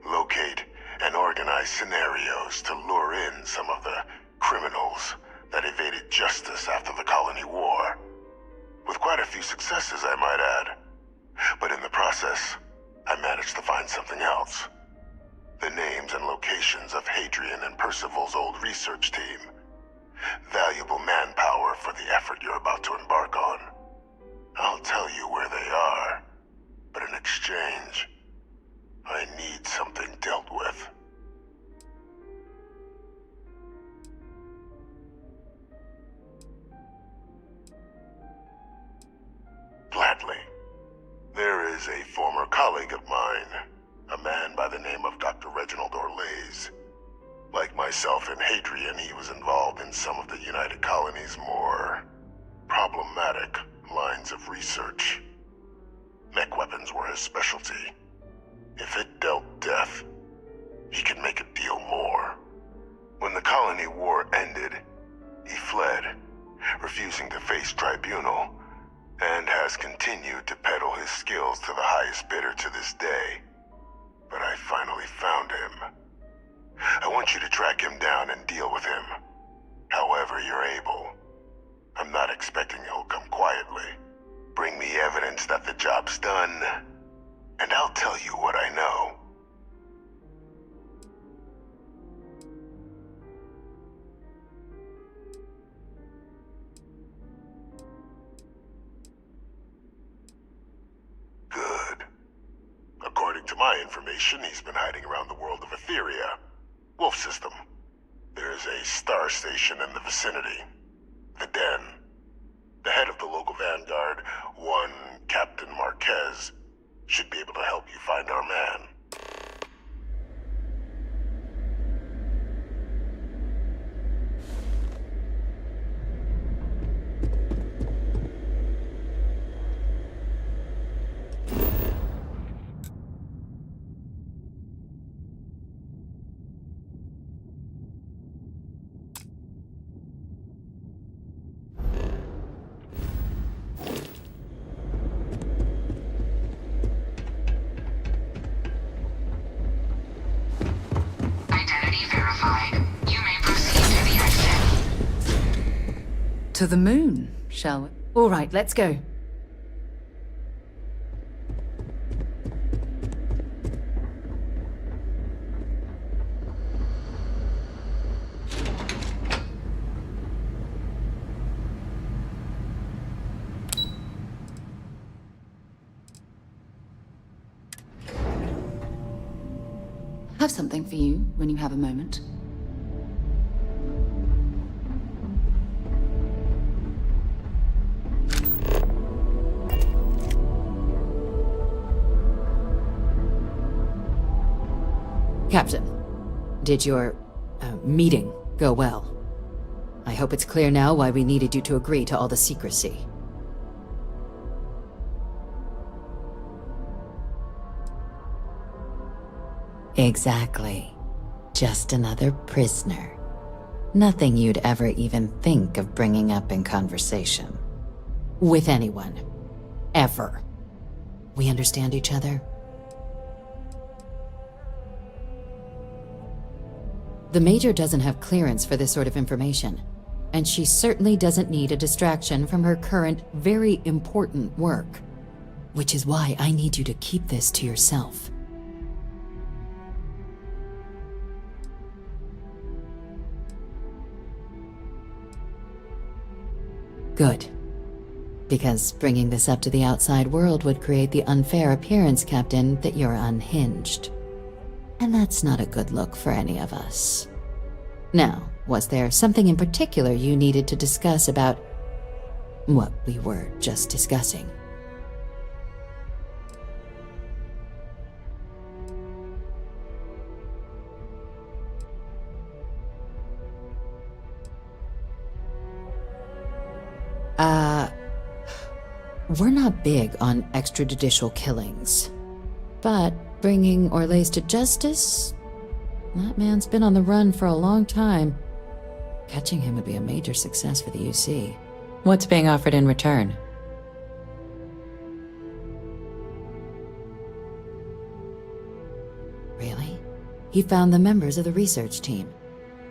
locate, and organize scenarios to lure in some of the criminals that evaded justice after the colony war. With quite a few successes, I might add. But in the process, I managed to find something else. The names and locations of Hadrian and Percival's old research team. Valuable manpower for the effort you're about to embark on. I'll tell you where they are, but in exchange, I need something dealt with. Gladly. There is a former colleague of mine, a man by the name of Dr. Reginald Orlaise. Like myself and Hadrian, he was involved in some of the United Colonies' more problematic lines of research. Mech weapons were his specialty. If it dealt death, he could make a deal more. When the colony war ended, he fled, refusing to face tribunal, and has continued to peddle his skills to the highest bidder to this day. But I finally found him. I want you to track him down and deal with him, however you're able. I'm not expecting he'll come quietly. Bring me evidence that the job's done, and I'll tell you what I know. Good. According to my information, he's been hiding around the world of Etheria. Wolf system. There's a star station in the vicinity. The Den. The head of the local vanguard, one Captain Marquez, should be able to help you find our man. To the moon, shall we? All right, let's go. I have something for you when you have a moment. Captain, did your meeting go well? I hope it's clear now why we needed you to agree to all the secrecy. Exactly. Just another prisoner. Nothing you'd ever even think of bringing up in conversation. With anyone. Ever. We understand each other? The Major doesn't have clearance for this sort of information, and she certainly doesn't need a distraction from her current, very important work. Which is why I need you to keep this to yourself. Good. Because bringing this up to the outside world would create the unfair appearance, Captain, that you're unhinged. And that's not a good look for any of us. Now, was there something in particular you needed to discuss about what we were just discussing? We're not big on extrajudicial killings. But bringing Orlace to justice? That man's been on the run for a long time. Catching him would be a major success for the UC. What's being offered in return? Really? He found the members of the research team.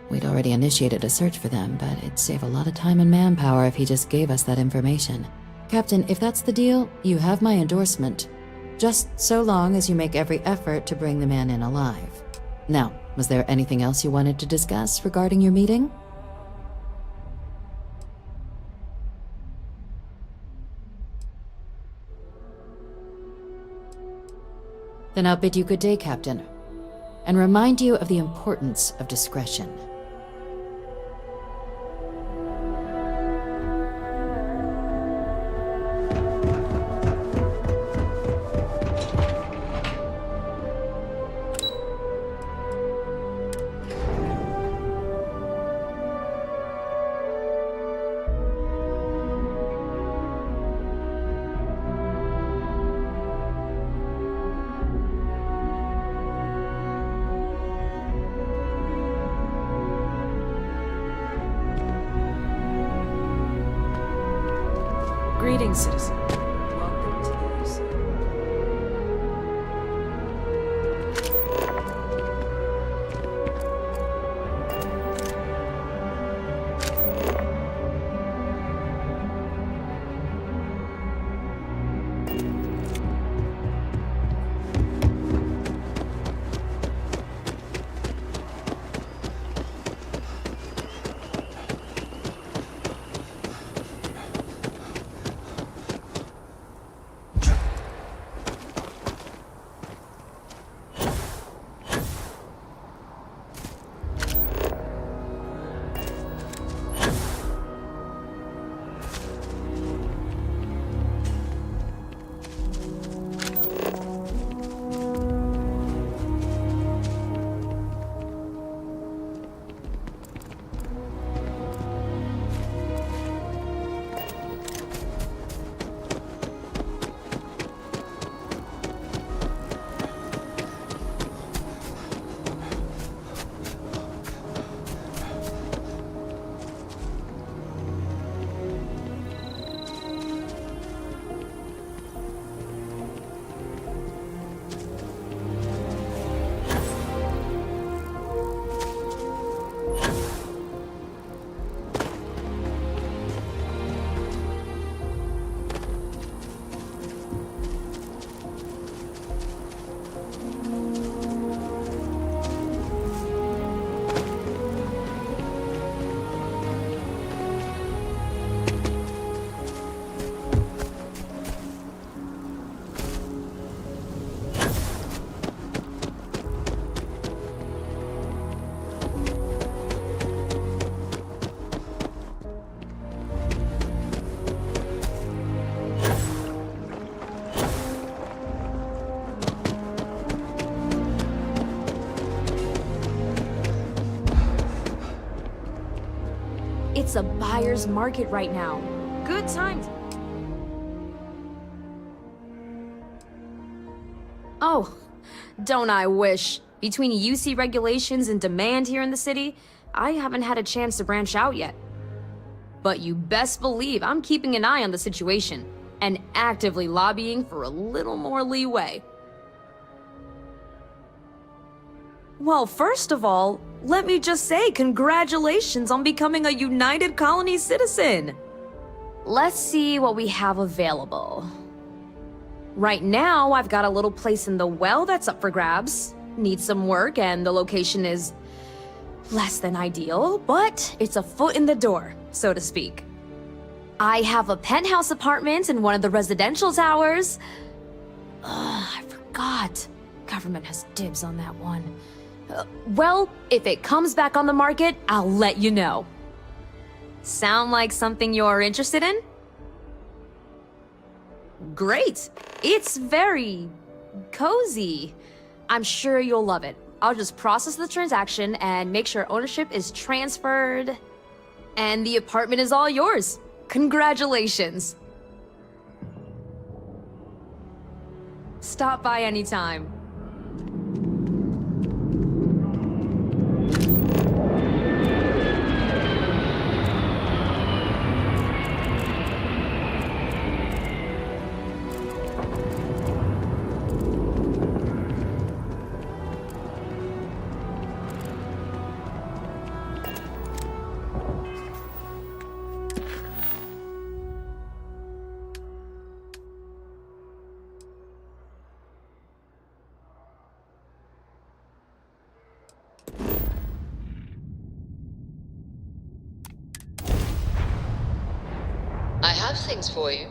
We'd already initiated a search for them, but it'd save a lot of time and manpower if he just gave us that information. Captain, if that's the deal, you have my endorsement. Just so long as you make every effort to bring the man in alive. Now, was there anything else you wanted to discuss regarding your meeting? Then I'll bid you good day, Captain, and remind you of the importance of discretion. Alien citizen. Welcome to the UC. It's a buyer's market right now. Good time. Oh, don't I wish. Between UC regulations and demand here in the city, I haven't had a chance to branch out yet. But you best believe I'm keeping an eye on the situation and actively lobbying for a little more leeway. Well, first of all, let me just say congratulations on becoming a United Colony citizen. Let's see what we have available. Right now, I've got a little place in the well that's up for grabs. Needs some work, and the location is less than ideal, but it's a foot in the door, so to speak. I have a penthouse apartment in one of the residential towers. I forgot. Government has dibs on that one. Well, if it comes back on the market, I'll let you know. Sound like something you're interested in? Great. It's very cozy. I'm sure you'll love it. I'll just process the transaction and make sure ownership is transferred. And the apartment is all yours. Congratulations. Stop by anytime. I have things for you.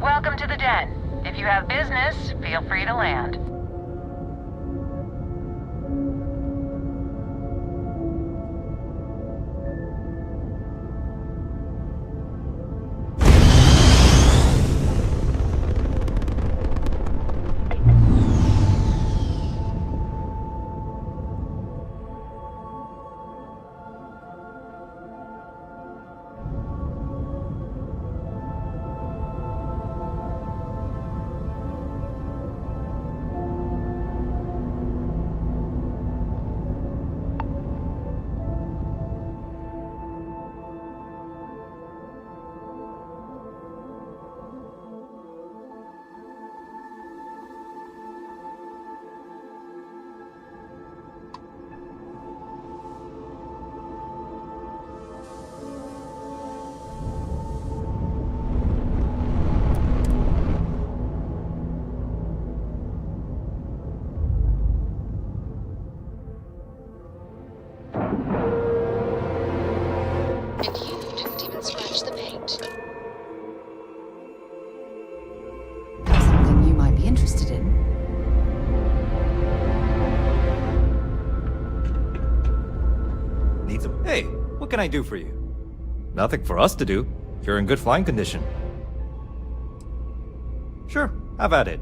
Welcome to the den. If you have business, feel free to land. can I do for you? Nothing for us to do. You're in good flying condition. Sure, have at it.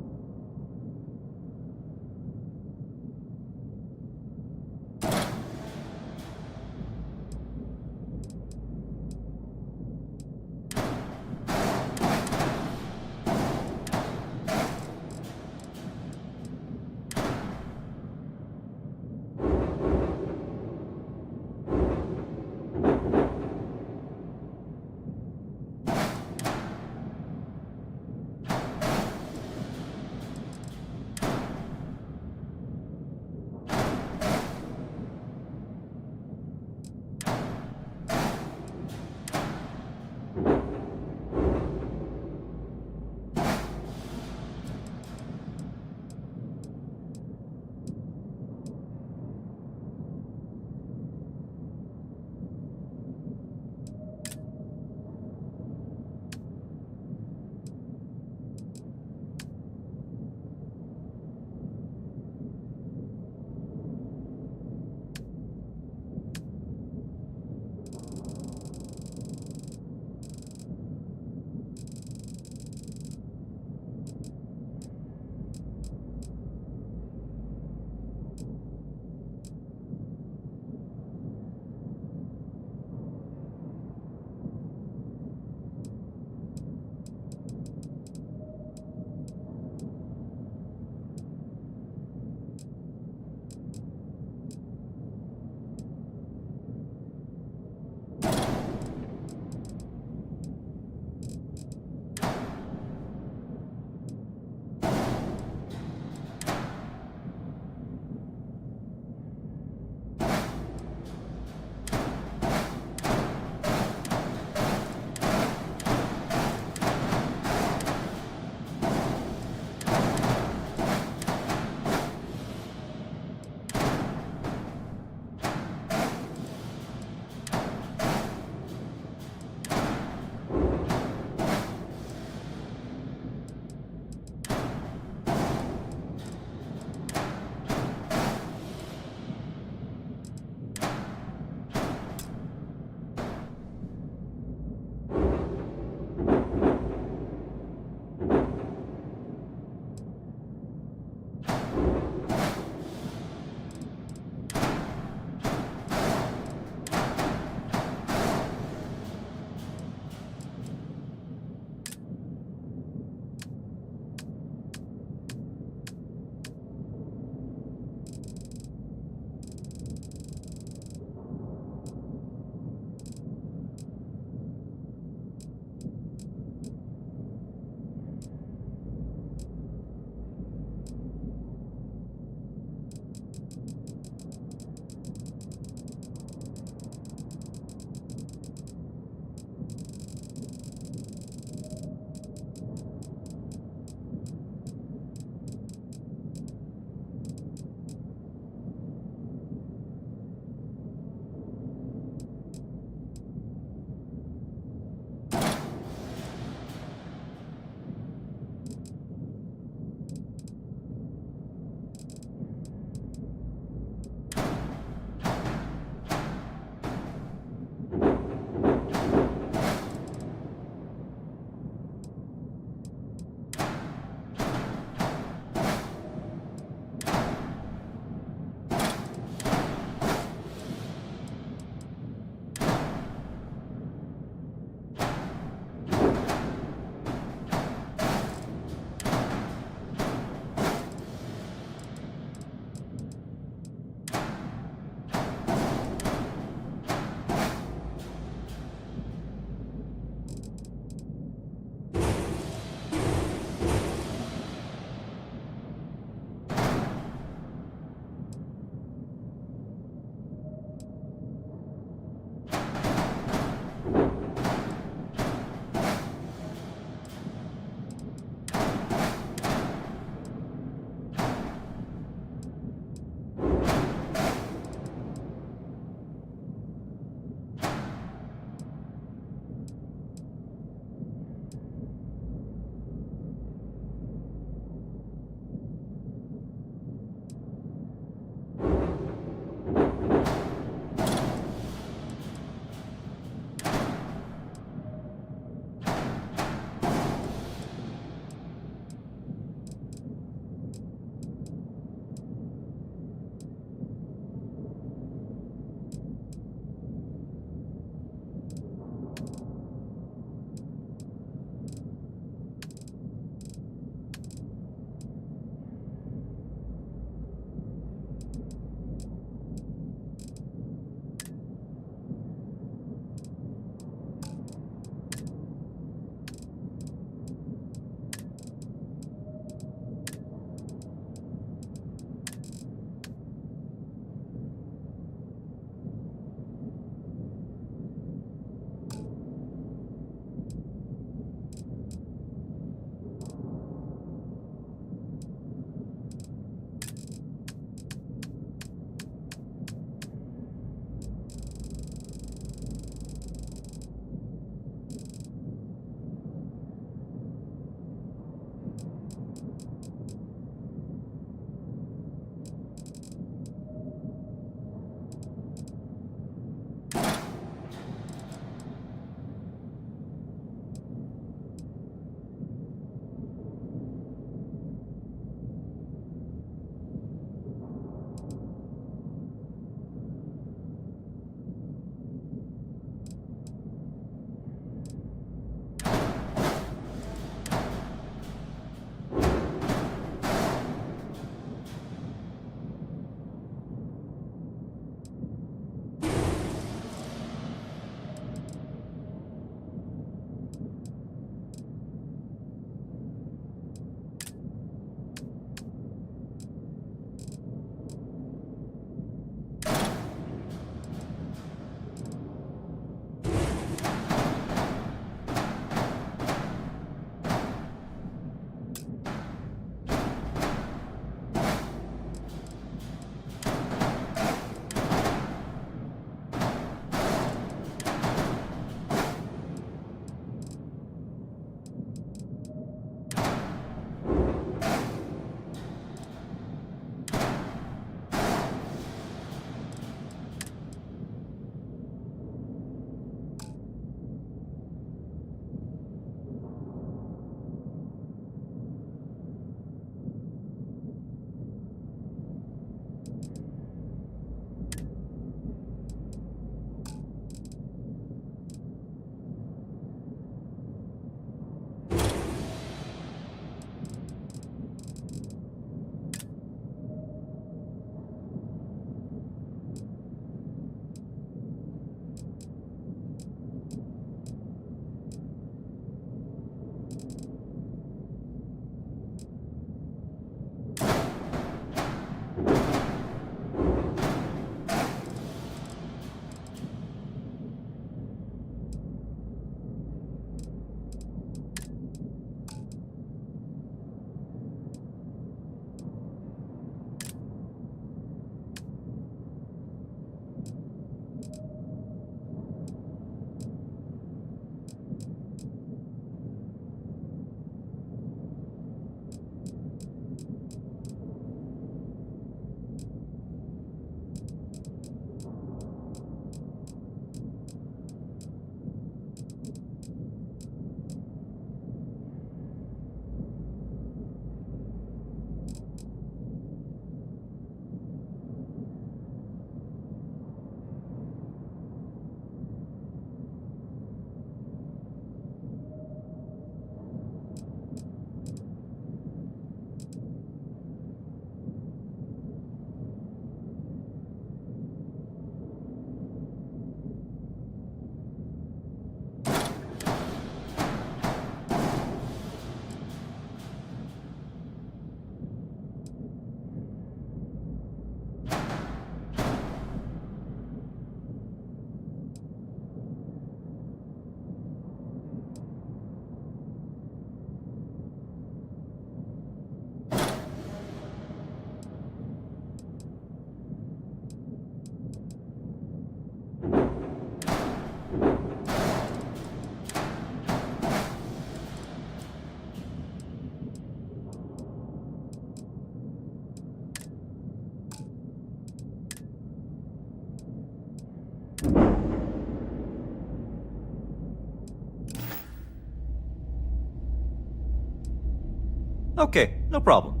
Okay, no problem.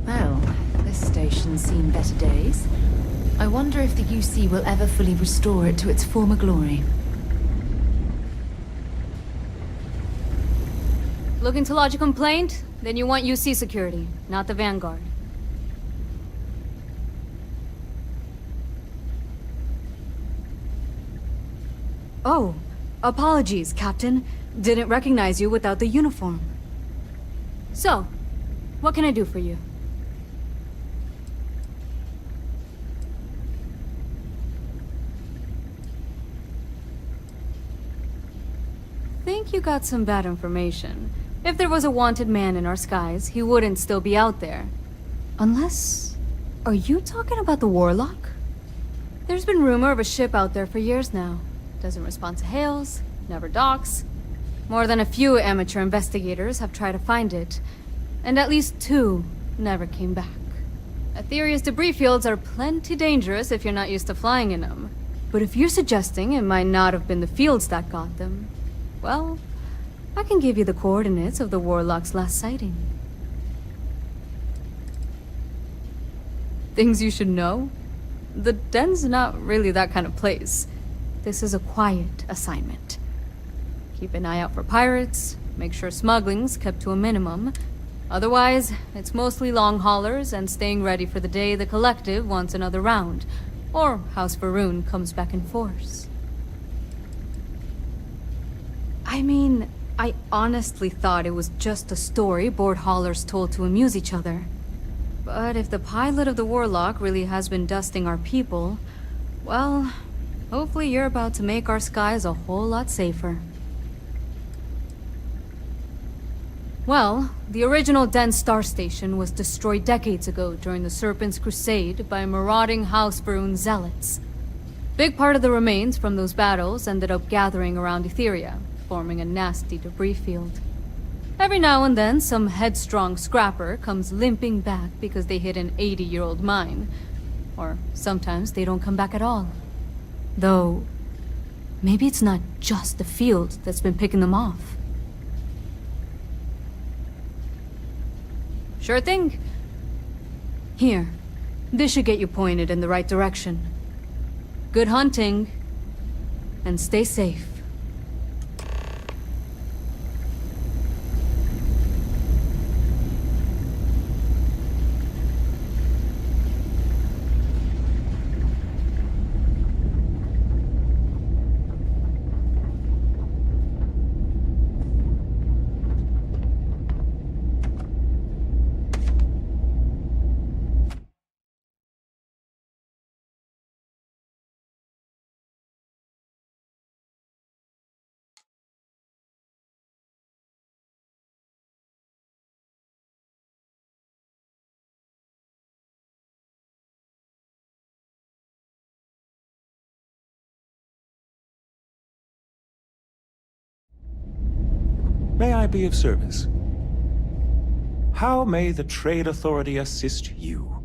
Well, this station's seen better days. I wonder if the UC will ever fully restore it to its former glory. Looking to lodge a complaint? Then you want UC security, not the Vanguard. Oh, apologies, Captain. Didn't recognize you without the uniform. So, what can I do for you? Think you got some bad information. If there was a wanted man in our skies, he wouldn't still be out there. Unless... Are you talking about the Warlock? There's been rumor of a ship out there for years now. Doesn't respond to hails, never docks. More than a few amateur investigators have tried to find it, and at least 2 never came back. Aetherius debris fields are plenty dangerous if you're not used to flying in them. But if you're suggesting it might not have been the fields that got them, well, I can give you the coordinates of the Warlock's last sighting. Things you should know? The den's not really that kind of place. This is a quiet assignment. Keep an eye out for pirates, make sure smuggling's kept to a minimum. Otherwise, it's mostly long haulers and staying ready for the day the Collective wants another round, or House Varun comes back in force. I mean, I honestly thought it was just a story bored haulers told to amuse each other. But if the pilot of the Warlock really has been dusting our people, well, hopefully you're about to make our skies a whole lot safer. Well, the original Den Star Station was destroyed decades ago during the Serpent's Crusade by marauding House Varun zealots. Big part of the remains from those battles ended up gathering around Etheria, forming a nasty debris field. Every now and then, some headstrong scrapper comes limping back because they hit an 80-year-old mine. Or sometimes they don't come back at all. Though, maybe it's not just the field that's been picking them off. Sure thing. Here, this should get you pointed in the right direction. Good hunting, and stay safe. May I be of service? How may the Trade Authority assist you?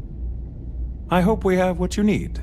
I hope we have what you need.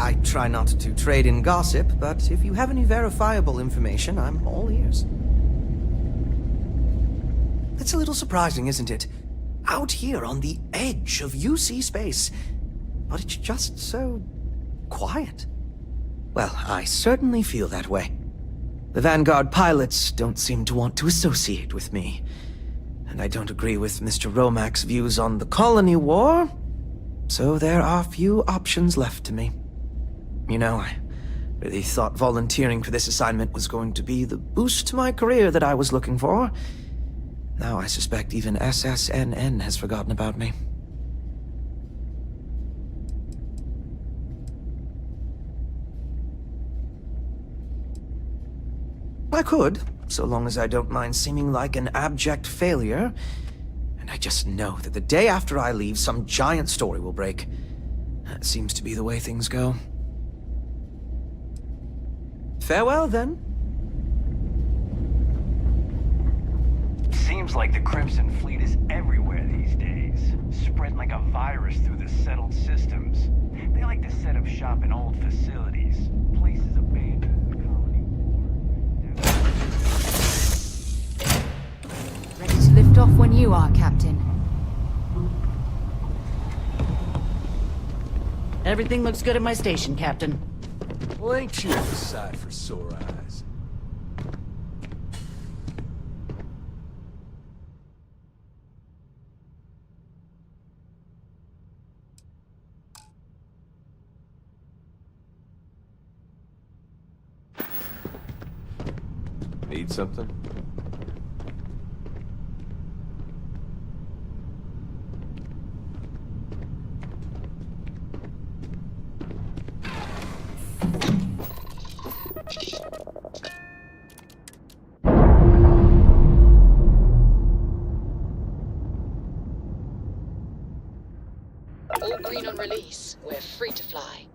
I try not to trade in gossip, but if you have any verifiable information, I'm all ears. It's a little surprising, isn't it? Out here on the edge of UC space, but it's just so quiet. Well, I certainly feel that way. The Vanguard pilots don't seem to want to associate with me. And I don't agree with Mr. Romack's views on the colony war, so there are few options left to me. You know, I really thought volunteering for this assignment was going to be the boost to my career that I was looking for. Now I suspect even SSNN has forgotten about me. I could, so long as I don't mind seeming like an abject failure. And I just know that the day after I leave, some giant story will break. That seems to be the way things go. Farewell, then. Seems like the Crimson Fleet is everywhere these days, spreading like a virus through the settled systems. They like to set up shop in old facilities, places abandoned in the colony war. Ready to lift off when you are, Captain. Everything looks good at my station, Captain. Well, ain't you a sight for sore eyes? Need something? All green on release. We're free to fly.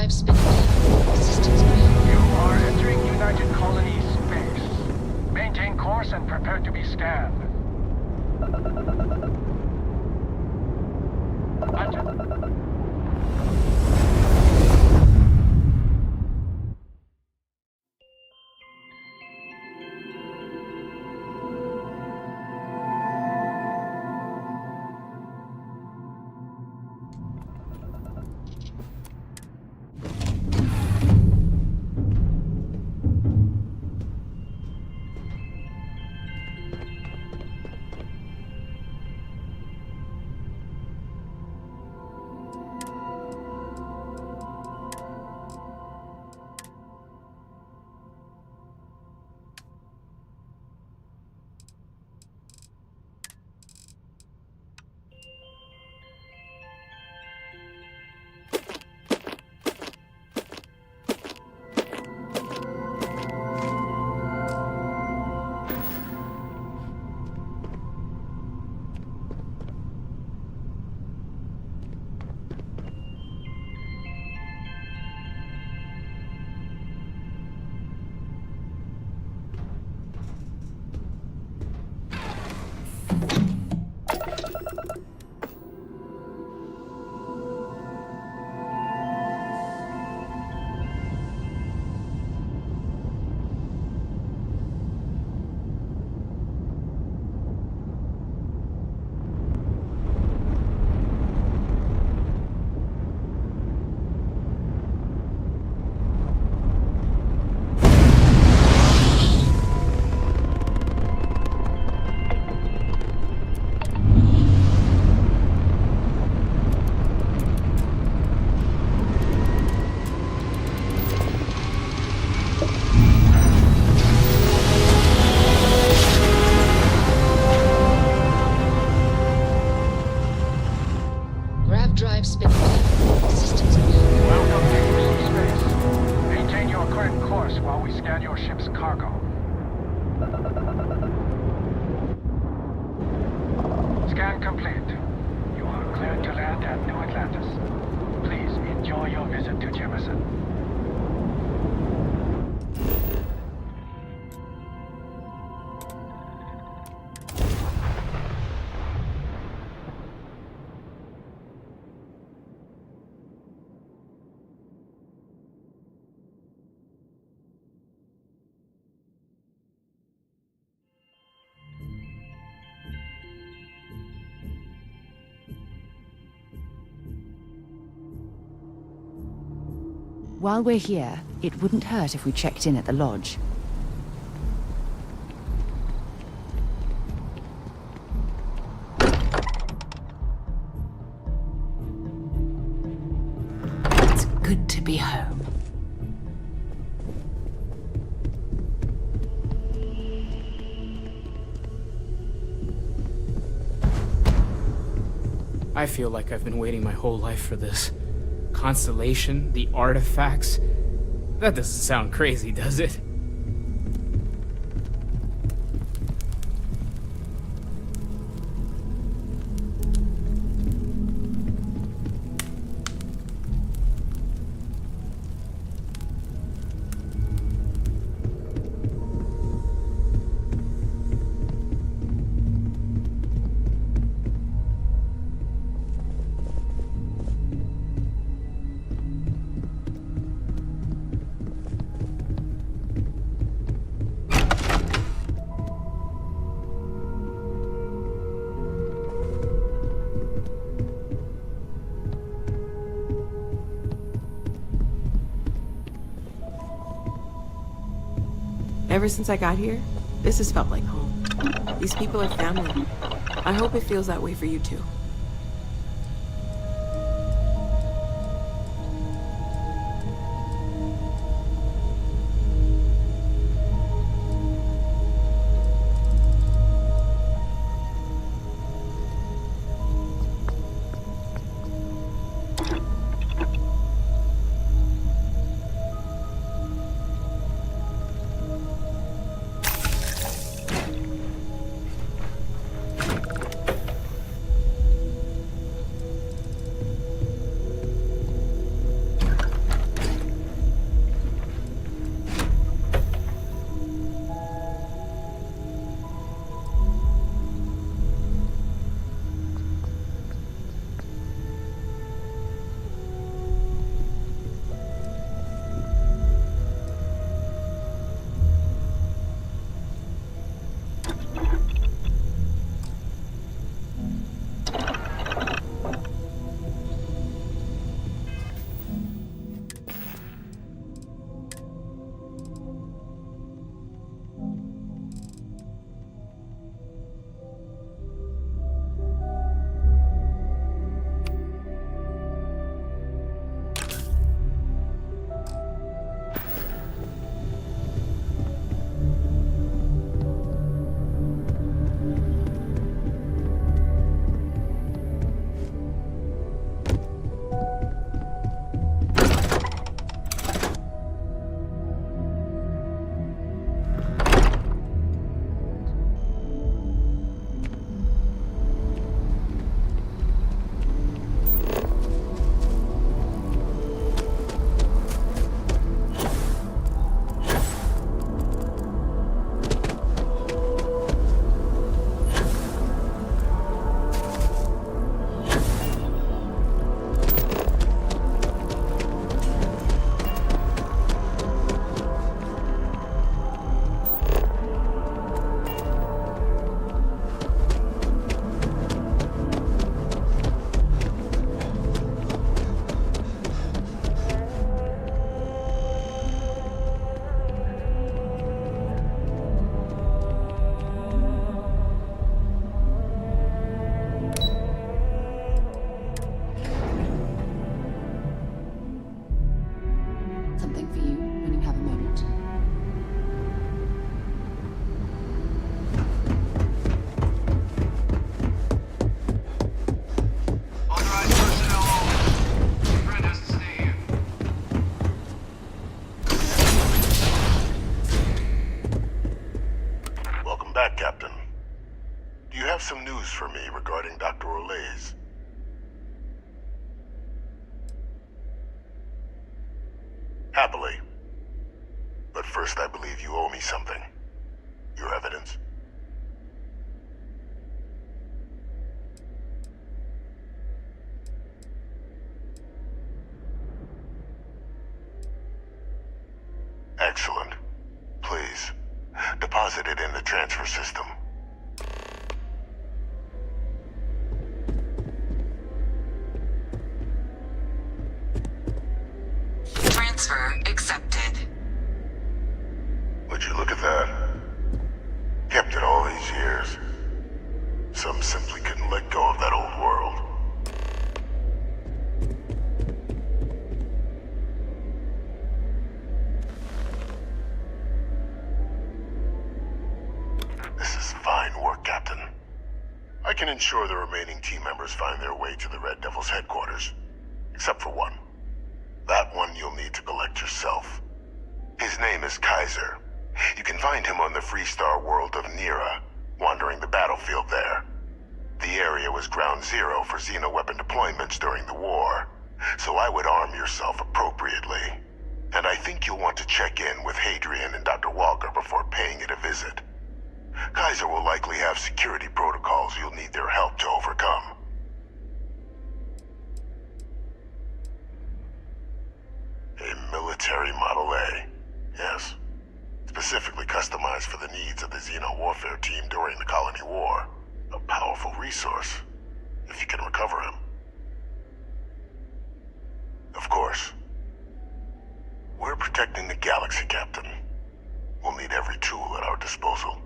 drive spinning down. Systems green. You are entering United Colonies space. Maintain course and prepare to be scanned. Drive spinning down. Systems green. Welcome to space. Maintain your current course while we scan your ship's cargo. Scan complete. You are cleared to land at New Atlantis. Please enjoy your visit to Jefferson. While we're here, it wouldn't hurt if we checked in at the lodge. It's good to be home. I feel like I've been waiting my whole life for this. Constellation, the artifacts. That doesn't sound crazy, does it? Ever since I got here, this has felt like home. These people are family. I hope it feels that way for you too. Happily. But first, I believe you owe me something. Your evidence. Excellent. Please, deposit it in the transfer system. Transfer accepted. Would you look at that? Kept it all these years. Some simply couldn't let go of that old world. This is fine work, Captain. I can ensure the remaining team members find their way to the Red Devil's headquarters. Except for one. That one you'll need to collect yourself. His name is Kaiser. You can find him on the Freestar world of Nira, wandering the battlefield there. The area was ground zero for xeno-weapon deployments during the war, so I would arm yourself appropriately. And I think you'll want to check in with Hadrian and Dr. Walker before paying it a visit. Kaiser will likely have security protocols you'll need their help to overcome. A military Model A, yes. Specifically customized for the needs of the Xeno warfare team during the Colony War. A powerful resource, if you can recover him. Of course. We're protecting the galaxy, Captain. We'll need every tool at our disposal.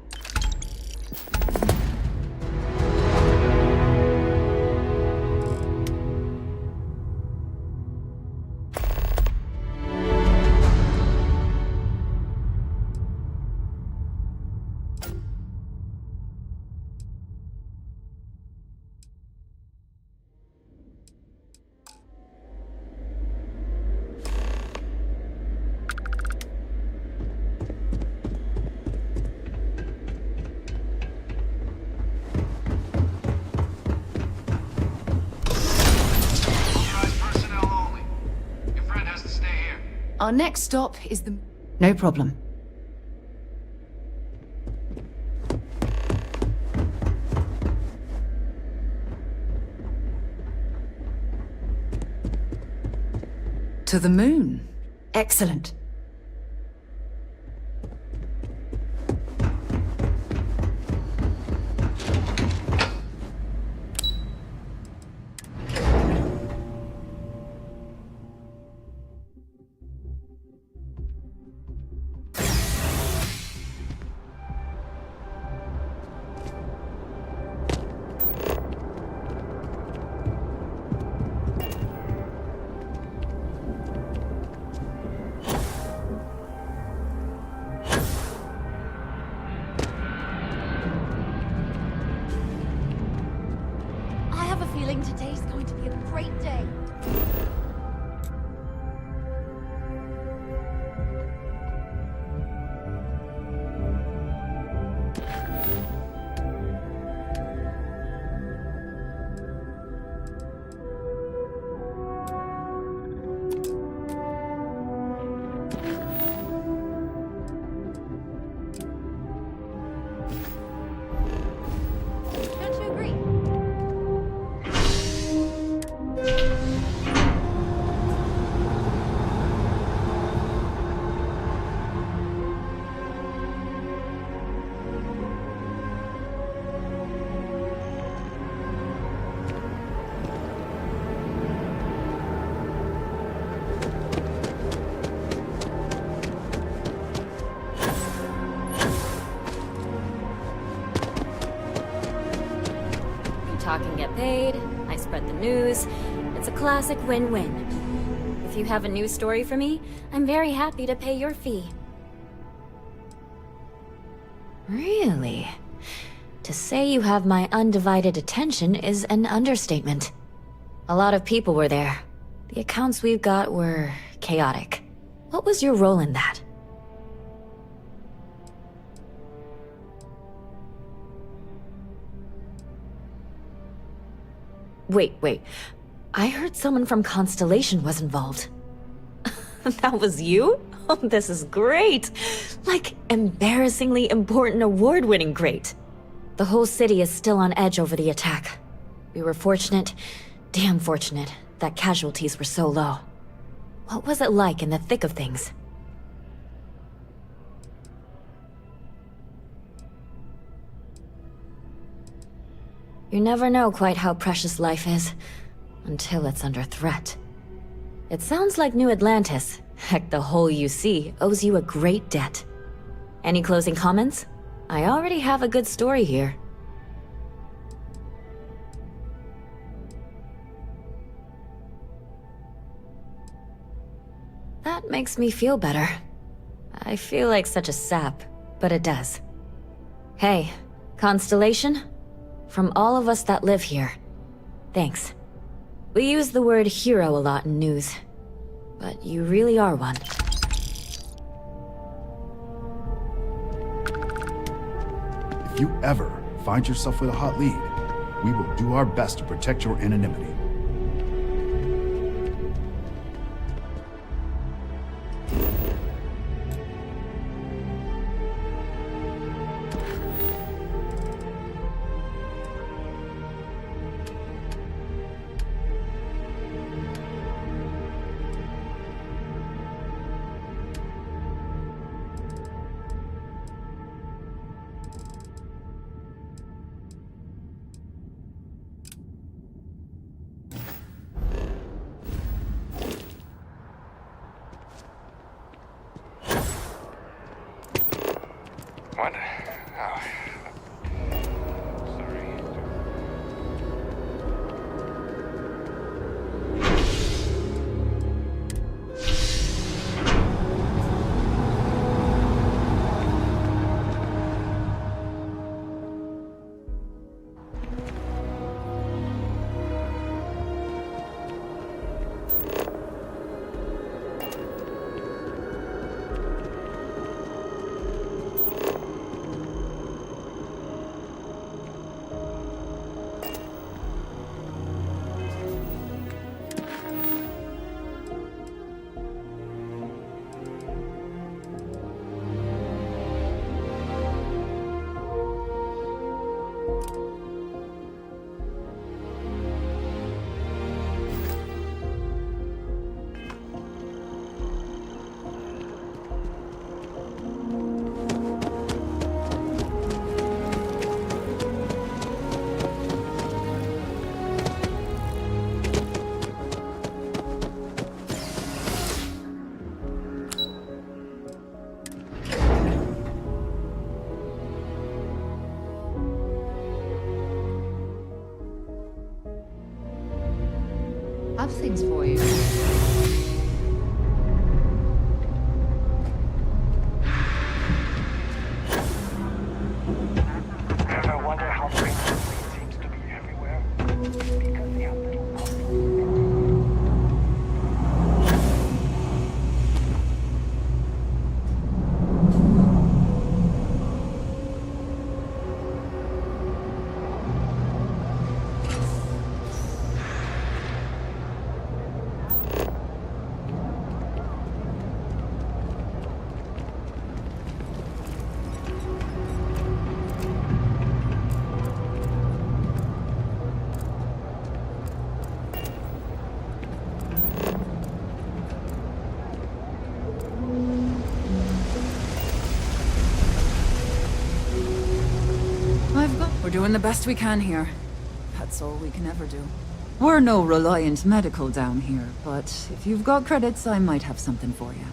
Our next stop is the... No problem. To the moon. Excellent. Today's going to be a great day. Don't you agree? Talk and get paid, I spread the news. It's a classic win-win. If you have a news story for me, I'm very happy to pay your fee. Really? To say you have my undivided attention is an understatement. A lot of people were there. The accounts we've got were chaotic. What was your role in that? Wait. I heard someone from Constellation was involved. That was you? Oh, this is great. Like, embarrassingly important award-winning great. The whole city is still on edge over the attack. We were fortunate, damn fortunate, that casualties were so low. What was it like in the thick of things? You never know quite how precious life is, until it's under threat. It sounds like New Atlantis, heck, the whole UC, owes you a great debt. Any closing comments? I already have a good story here. That makes me feel better. I feel like such a sap, but it does. Hey, Constellation? From all of us that live here, thanks. We use the word hero a lot in news, but you really are one. If you ever find yourself with a hot lead, we will do our best to protect your anonymity. What? Oh. Sorry. Have things for you. Ever wonder how strange this place seems to be everywhere? Because they have little We're doing the best we can here. That's all we can ever do. We're no Reliant Medical down here, but if you've got credits, I might have something for you.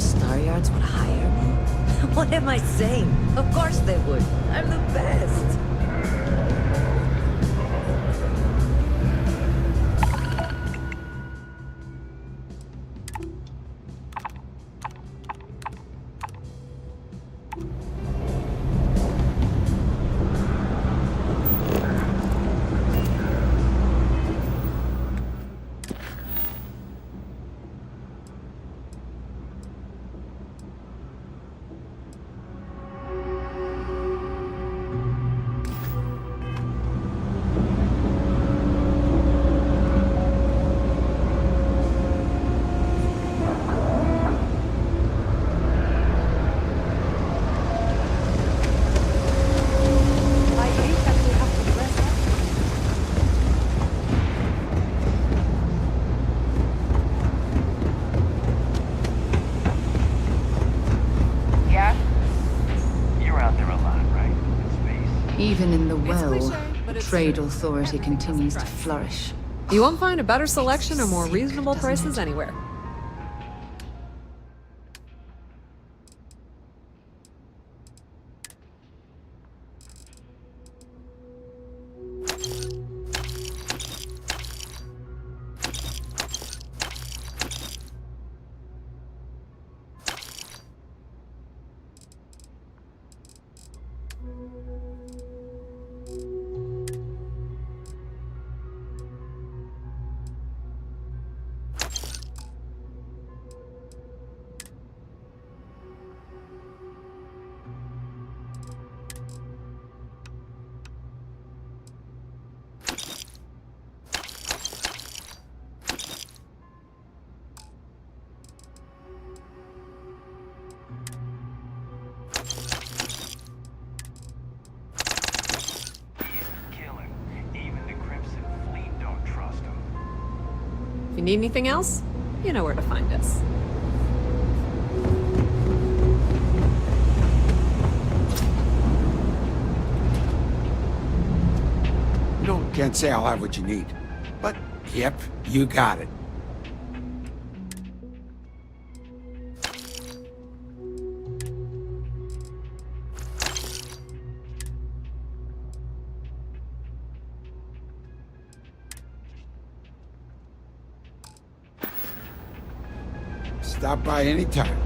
Star Yards would hire me? What am I saying? Of course they would. I'm the best. Even in the well, trade authority continues to flourish. You won't find a better selection or more reasonable prices anywhere. If you need anything else, you know where to find us. Can't say I'll have what you need. But, yep, you got it. Stop by anytime.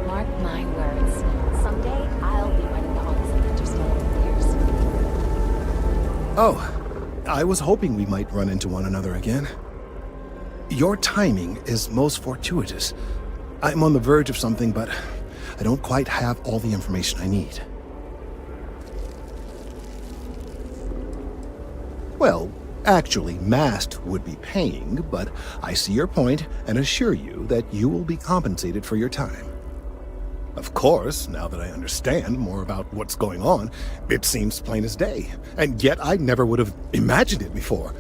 Mark my words. Someday, I'll be running the office of interstellar affairs. Oh, I was hoping we might run into one another again. Your timing is most fortuitous. I'm on the verge of something, but I don't quite have all the information I need. Well, Actually, Mast would be paying, but I see your point and assure you that you will be compensated for your time. Of course, now that I understand more about what's going on, it seems plain as day, and yet I never would have imagined it before.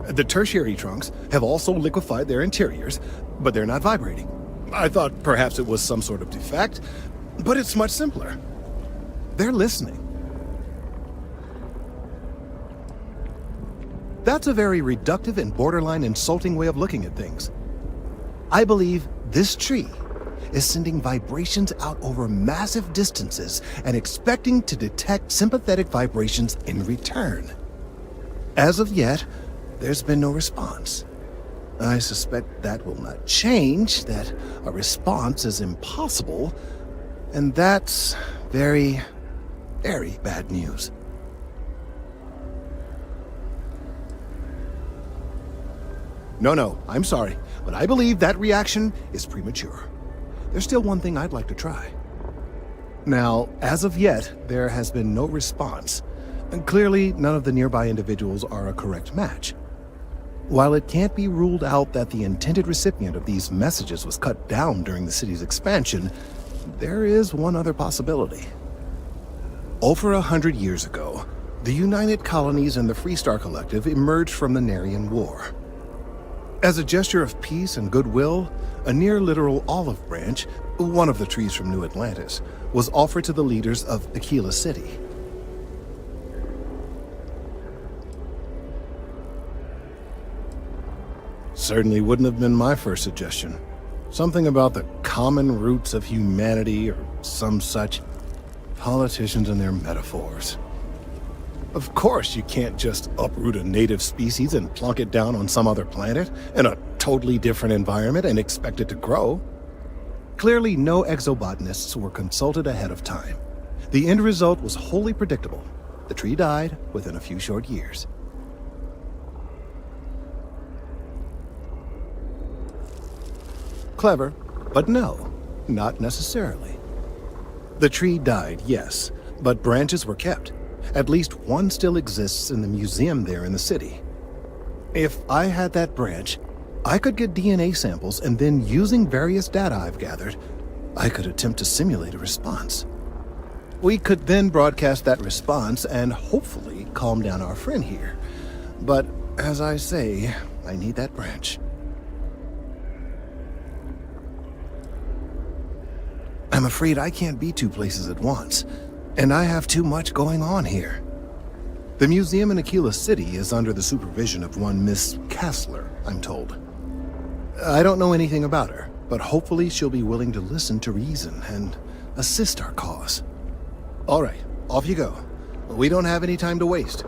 The tertiary trunks have also liquefied their interiors, but they're not vibrating. I thought perhaps it was some sort of defect, but it's much simpler. They're listening. That's a very reductive and borderline insulting way of looking at things. I believe this tree is sending vibrations out over massive distances and expecting to detect sympathetic vibrations in return. As of yet, there's been no response. I suspect that will not change, that a response is impossible, and that's very, very bad news. No, I'm sorry, but I believe that reaction is premature. There's still one thing I'd like to try. Now, as of yet, there has been no response, and clearly none of the nearby individuals are a correct match. While it can't be ruled out that the intended recipient of these messages was cut down during the city's expansion, there is one other possibility. Over 100 years ago, the United Colonies and the Freestar Collective emerged from the Narian War. As a gesture of peace and goodwill, a near-literal olive branch, one of the trees from New Atlantis, was offered to the leaders of Aquila City. Certainly wouldn't have been my first suggestion. Something about the common roots of humanity or some such. Politicians and their metaphors. Of course you can't just uproot a native species and plunk it down on some other planet in a totally different environment and expect it to grow. Clearly no exobotanists were consulted ahead of time. The end result was wholly predictable. The tree died within a few short years. Clever, but no, not necessarily. The tree died, yes, but branches were kept. At least one still exists in the museum there in the city. If I had that branch, I could get DNA samples and then, using various data I've gathered, I could attempt to simulate a response. We could then broadcast that response and hopefully calm down our friend here. But as I say, I need that branch. I'm afraid I can't be two places at once, and I have too much going on here. The museum in Aquila City is under the supervision of one Miss Kassler, I'm told. I don't know anything about her, but hopefully she'll be willing to listen to reason and assist our cause. All right, off you go. We don't have any time to waste.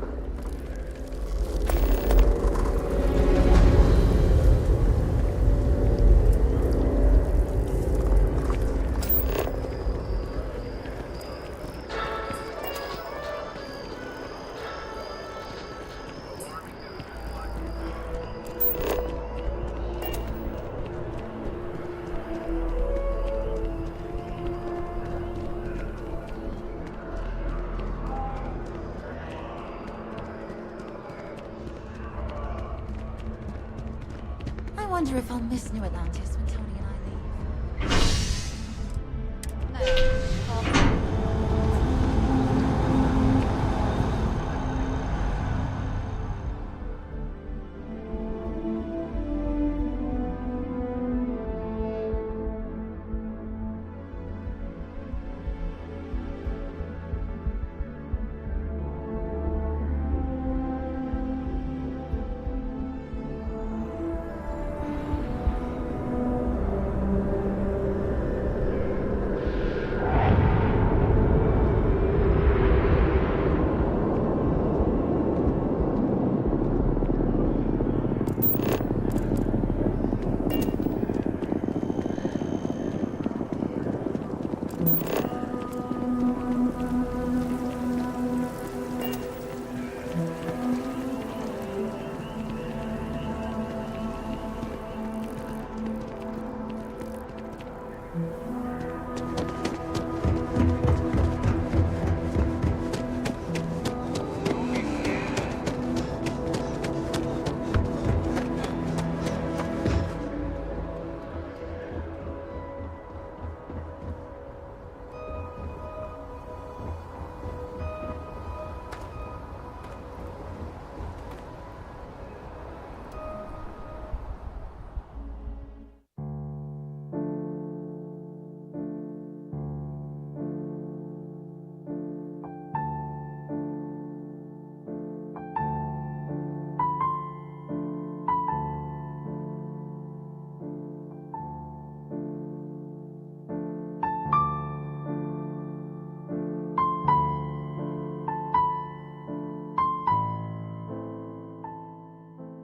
I wonder if I'll miss New Atlantis